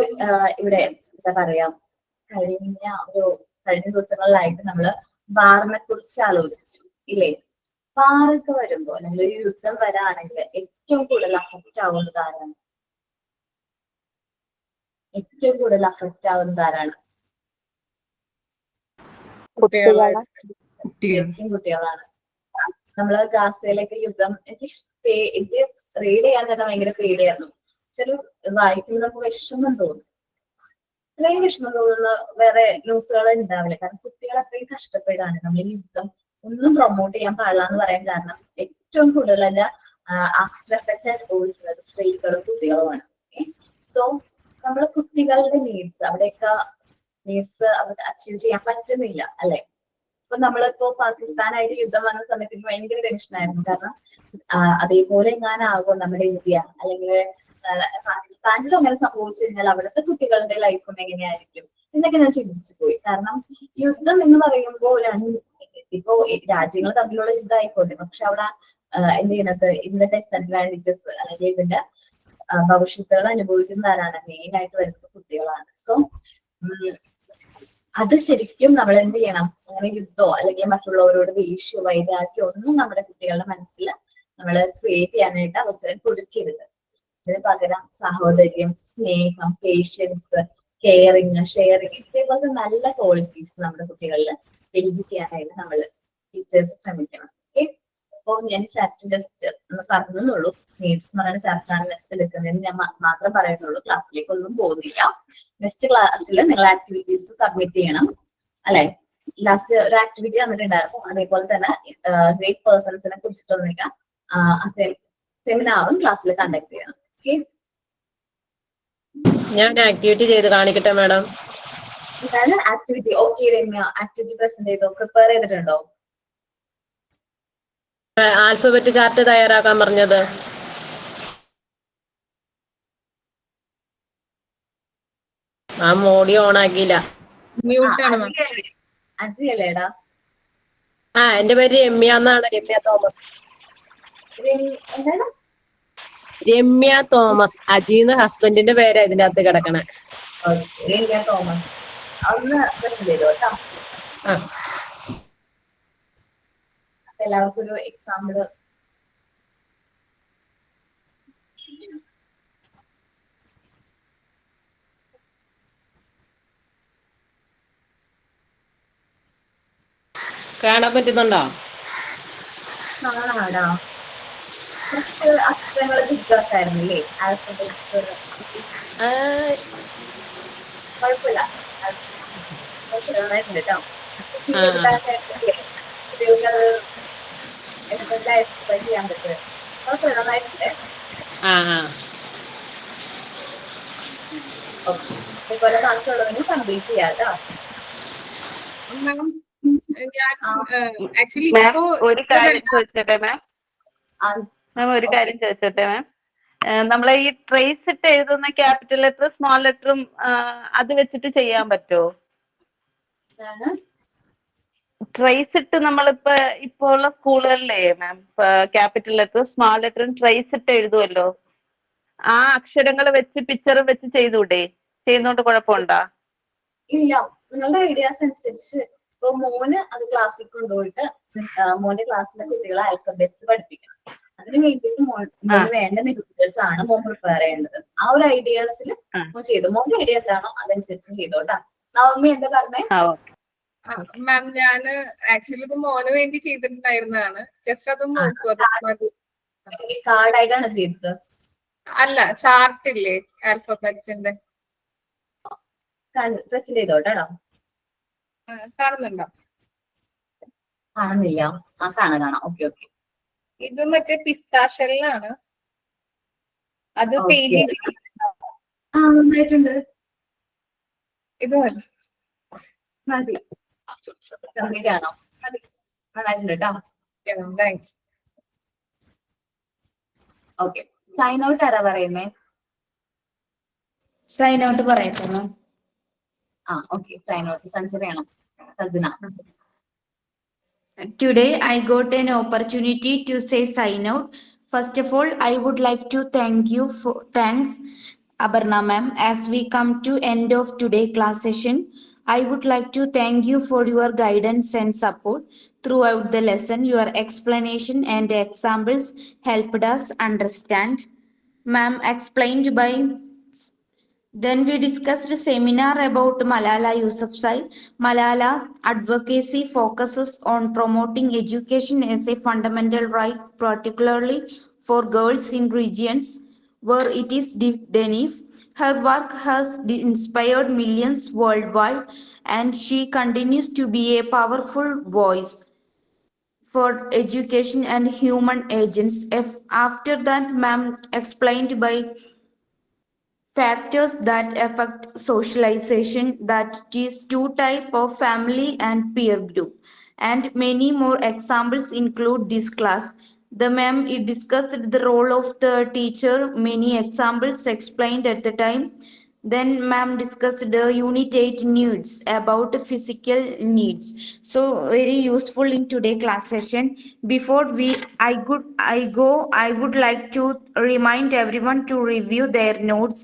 [SPEAKER 1] ഇവിടെ എന്താ പറയാ, കഴിഞ്ഞ ദിവസങ്ങളിലായിട്ട് നമ്മള് വാറിനെ കുറിച്ച് ആലോചിച്ചു ഇല്ലേ? വാറൊക്കെ വരുമ്പോ അല്ലെങ്കിൽ ഒരു യുദ്ധം വരാണെങ്കിൽ ഏറ്റവും കൂടുതൽ അഫക്റ്റ് ആവുന്നത് ആരാണ്? ഏറ്റവും കൂടുതൽ അഫക്റ്റ് ആവുന്നത് ആരാണ്? കുട്ടികളാണ്. നമ്മള് ഗാസയിലേക്ക് യുദ്ധം, എനിക്ക് റീഡ് ചെയ്യാൻ തന്നെ ഭയങ്കര പേടിയായിരുന്നു. ചില വായിക്കുമ്പോൾ നമുക്ക് വിഷമം തോന്നും. അത്രയും വിഷമം തോന്നുന്ന വേറെ ന്യൂസുകൾ ഉണ്ടാവില്ല. കാരണം കുട്ടികൾ അത്രയും കഷ്ടപ്പെടാണ്. നമ്മൾ ഈ യുദ്ധം ഒന്നും പ്രൊമോട്ട് ചെയ്യാൻ പാടില്ല എന്ന് പറയാൻ കാരണം ഏറ്റവും കൂടുതൽ അതിന്റെ ആഫ്റ്റർ എഫക്റ്റ് അനുഭവിക്കുന്നത് സ്ത്രീകളും കുട്ടികളുമാണ്. സോ നമ്മള് കുട്ടികളുടെ നീഡ്സ്, അവിടെയൊക്കെ നീഡ്സ് അവർക്ക് അച്ചീവ് ചെയ്യാൻ പറ്റുന്നില്ല അല്ലെ? ഇപ്പൊ നമ്മളിപ്പോ പാകിസ്ഥാനായിട്ട് യുദ്ധം വന്ന സമയത്ത് ഭയങ്കര ടെൻഷനായിരുന്നു. കാരണം അതേപോലെ എങ്ങാനാകുമോ നമ്മുടെ ഇന്ത്യ, അല്ലെങ്കിൽ പാകിസ്ഥാനിലും അങ്ങനെ സംഭവിച്ചു കഴിഞ്ഞാൽ അവിടുത്തെ കുട്ടികളുടെ ലൈഫും എങ്ങനെയായിരിക്കും എന്നൊക്കെ ഞാൻ ചിന്തിച്ചു പോയി. കാരണം യുദ്ധം എന്ന് പറയുമ്പോൾ ഇപ്പോ രാജ്യങ്ങൾ തമ്മിലുള്ള യുദ്ധം ആയിക്കോട്ടെ, പക്ഷെ അവിടെ എന്ത് ചെയ്യുന്നത്, ഇതിന്റെ ഡിസഡ്വാൻറ്റേജസ് അല്ലെങ്കിൽ ഇതിന്റെ ഭവിഷ്യത്തുകൾ അനുഭവിക്കുന്നവരാണ് മെയിൻ ആയിട്ട് വരുന്നത് കുട്ടികളാണ്. സോ അത് ശരിക്കും നമ്മൾ എന്ത് ചെയ്യണം, അങ്ങനെ യുദ്ധമോ അല്ലെങ്കിൽ മറ്റുള്ളവരോട് ദേഷ്യമോ വൈരാഗ്യമോ ഒന്നും നമ്മുടെ കുട്ടികളുടെ മനസ്സിൽ നമ്മൾ ക്രിയേറ്റ് ചെയ്യാനായിട്ട് അവസരം കൊടുക്കരുത്. അതിന് പകരം സഹോദര്യം, സ്നേഹം, പേഷ്യൻസ്, കെയറിങ്, ഷെയറിങ്, ഇതേപോലത്തെ നല്ല ക്വാളിറ്റീസ് നമ്മുടെ കുട്ടികളിൽ ബിൽഡ് ചെയ്യാനായിട്ട് നമ്മൾ ടീച്ചേഴ്സ് ശ്രമിക്കണം. ഓക്കെ, അപ്പോൾ ഞാൻ ചാപ്റ്റർ ജസ്റ്റ് ഒന്ന് പറഞ്ഞുള്ളൂ. നീഡ്സ് എന്ന് പറയുന്ന ചാപ്റ്റർ ആണ് നെക്സ്റ്റ് എടുക്കുന്നതെന്ന് ഞാൻ മാത്രം പറയുന്നുള്ളൂ. ക്ലാസ്സിലേക്ക് ഒന്നും പോകുന്നില്ല. നെക്സ്റ്റ് ക്ലാസ്സിൽ നിങ്ങൾ ആക്ടിവിറ്റീസ് സബ്മിറ്റ് ചെയ്യണം അല്ലെ? ലാസ്റ്റ് ഒരു ആക്ടിവിറ്റി വന്നിട്ടുണ്ടായിരുന്നു. അതേപോലെ തന്നെ ഗ്രേറ്റ് പേഴ്സൺസിനെ കുറിച്ചിട്ടൊന്നില്ല സെമിനാറും ക്ലാസ്സിൽ കണ്ടക്ട് ചെയ്യണം. ഓക്കെ.
[SPEAKER 12] ഞാൻ ആക്ടിവിറ്റി ചെയ്ത് കാണിക്കട്ടെ മാഡം.
[SPEAKER 1] എന്താണ് activity? Okay Ramya, activity present ചെയ്തോ? പ്രിപ്പയർ ചെയ്തിട്ടുണ്ടോ?
[SPEAKER 12] ആൽഫബറ്റ് ചാർട്ട് തയ്യാറാക്കാൻ പറഞ്ഞത്. ആ മോഡി ഓൺ ആക്കിയില്ല.
[SPEAKER 1] അജിയല്ലേടാ?
[SPEAKER 12] എന്റെ പേര് രമ്യ എന്നാണ്. രമ്യ തോമസ്.
[SPEAKER 1] എന്താണ്?
[SPEAKER 12] രമ്യ തോമസ്. അജീന്ന് ഹസ്ബൻഡിന്റെ പേരാ ഇതിന്റെ അകത്ത് കിടക്കണേ.
[SPEAKER 1] രമ്യ തോമസ്. ഒന്ന് പ്രസന്റ് ചെയ്തോ കേട്ടോ. എല്ലാവർക്കും ഒരു എക്സാമ്പിള്.
[SPEAKER 12] കാണാൻ പറ്റുന്നുണ്ടോ?
[SPEAKER 1] കാണാടാ. കുറച്ച് അക്ഷരങ്ങൾ വ്യത്യാസമായിരുന്നില്ലേ? ആൽഫബറ്റ്സ് കുഴപ്പമില്ല, നന്നായിട്ടുണ്ട് കേട്ടോ. കുട്ടികൾക്കത് എക്സ്പ്ലെയിൻ ചെയ്യാൻ പറ്റും. കുഴപ്പമില്ല, നന്നായിട്ടുണ്ട്. ഓക്കെ, ഇതുപോലെ ബാക്കിയുള്ളതിന് കംപ്ലീറ്റ് ചെയ്യാം കേട്ടോ.
[SPEAKER 13] ഒരു കാര്യം ചോദിച്ചോട്ടെ മാം? ഒരു കാര്യം ചോദിച്ചോട്ടെ മാം? നമ്മളെ ഈ ട്രേസ് ഇട്ട് എഴുതുന്ന ക്യാപിറ്റൽ ലെറ്റർ സ്മോൾ ലെറ്ററും അത് വെച്ചിട്ട് ചെയ്യാൻ പറ്റുമോ? ട്രേസ് ഇട്ട് നമ്മളിപ്പോ ഉള്ള സ്കൂളുകളിലേ മാം ക്യാപിറ്റൽ ലെറ്റർ സ്മോൾ ലെറ്ററും ട്രേസ് ഇട്ട് എഴുതുമല്ലോ, ആ അക്ഷരങ്ങൾ വെച്ച് പിക്ചർ വെച്ച് ചെയ്തൂടെ? ചെയ്യുന്നോണ്ട് കുഴപ്പമുണ്ടോ?
[SPEAKER 1] ഇല്ല, നിങ്ങളുടെ ഐഡിയാസ് അനുസരിച്ച്. ഇപ്പൊ മോന് അത് ക്ലാസ്സിൽ കൊണ്ടുപോയിട്ട് മോന്റെ ക്ലാസ്സിലെ കുട്ടികളെ ആൽഫബറ്റ്സ് പഠിപ്പിക്കണം. അതിന് വേണ്ടിയിട്ട് മോന് വേണ്ട മെറ്റീരിയൽസ് ആണ് മോൻ പ്രിപ്പയർ ചെയ്യേണ്ടത്. ആ ഒരു ഐഡിയാസിൽ മോൻ ചെയ്തു. മോന്റെ ഐഡിയ എന്താണോ അതനുസരിച്ച് ചെയ്തോട്ടാ. നവമി എന്താ പറഞ്ഞേ?
[SPEAKER 9] മാം, ഞാന് ആക്ച്വലി ഇത് മോന് വേണ്ടി ചെയ്തിട്ടുണ്ടായിരുന്നതാണ്. ജസ്റ്റ് അത് നോക്കൂ.
[SPEAKER 1] കാർഡായിട്ടാണ് ചെയ്തത്?
[SPEAKER 9] അല്ല, ചാർട്ട് ഇല്ലേ ആൽഫബറ്റ്സിന്റെ?
[SPEAKER 1] പ്രസന്റ് ചെയ്തോട്ടോ.
[SPEAKER 9] കാണുന്നുണ്ടോ?
[SPEAKER 1] കാണുന്നില്ല. കാണാം. Okay okay.
[SPEAKER 9] ഇത് മറ്റേ പിസ്താഷെല്ലാണ്. അത് പെയിന്റ്
[SPEAKER 1] നന്നായിട്ടുണ്ട്.
[SPEAKER 9] ഇത്
[SPEAKER 1] മതി. കംപ്ലീറ്റ് ആണോ? നന്നായിട്ടുണ്ട് കേട്ടോ.
[SPEAKER 9] താങ്ക്സ്.
[SPEAKER 1] ഓക്കെ, സൈൻ ഔട്ട് ആരാ പറയുന്നേ?
[SPEAKER 2] സൈൻ ഔട്ട് പറയട്ടെ മാം.
[SPEAKER 1] ഓക്കെ, സൈൻ ഔട്ട് സഞ്ജനയാണോ? Sajna.
[SPEAKER 2] Today I got an opportunity to say sign out. First of all, I would like to thanks Abarna ma'am. As we come to end of today class session, I would like to thank you for your guidance and support throughout the lesson. Your explanation and examples helped us understand. Ma'am explained by. Then we discussed a seminar about Malala Yousafzai. Malala's advocacy focuses on promoting education as a fundamental right, particularly for girls in regions where it is denied. Her work has inspired millions worldwide, and she continues to be a powerful voice for education and human agents. After that, ma'am explained by factors that affect socialization, that is two types of family and peer group, and many more examples include this class. The ma'am discussed the role of the teacher, many examples explained at the time. Then ma'am discussed the unit 8 needs about physical needs. So very useful in today class session. Before I would like to remind everyone to review their notes,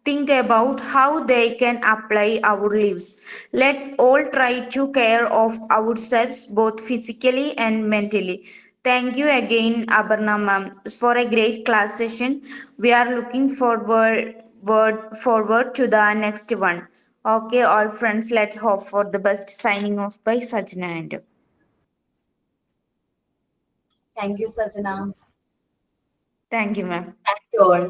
[SPEAKER 2] think about how they can apply our lives. Let's all try to care of ourselves both physically and mentally. Thank you again, Abarna ma'am, for a great class session. We are looking forward to the next one. Okay, all friends, let's hope for the best. Signing off by Sajna and.
[SPEAKER 1] Thank you, Sajna.
[SPEAKER 2] Thank you, ma'am.
[SPEAKER 1] Thank you all.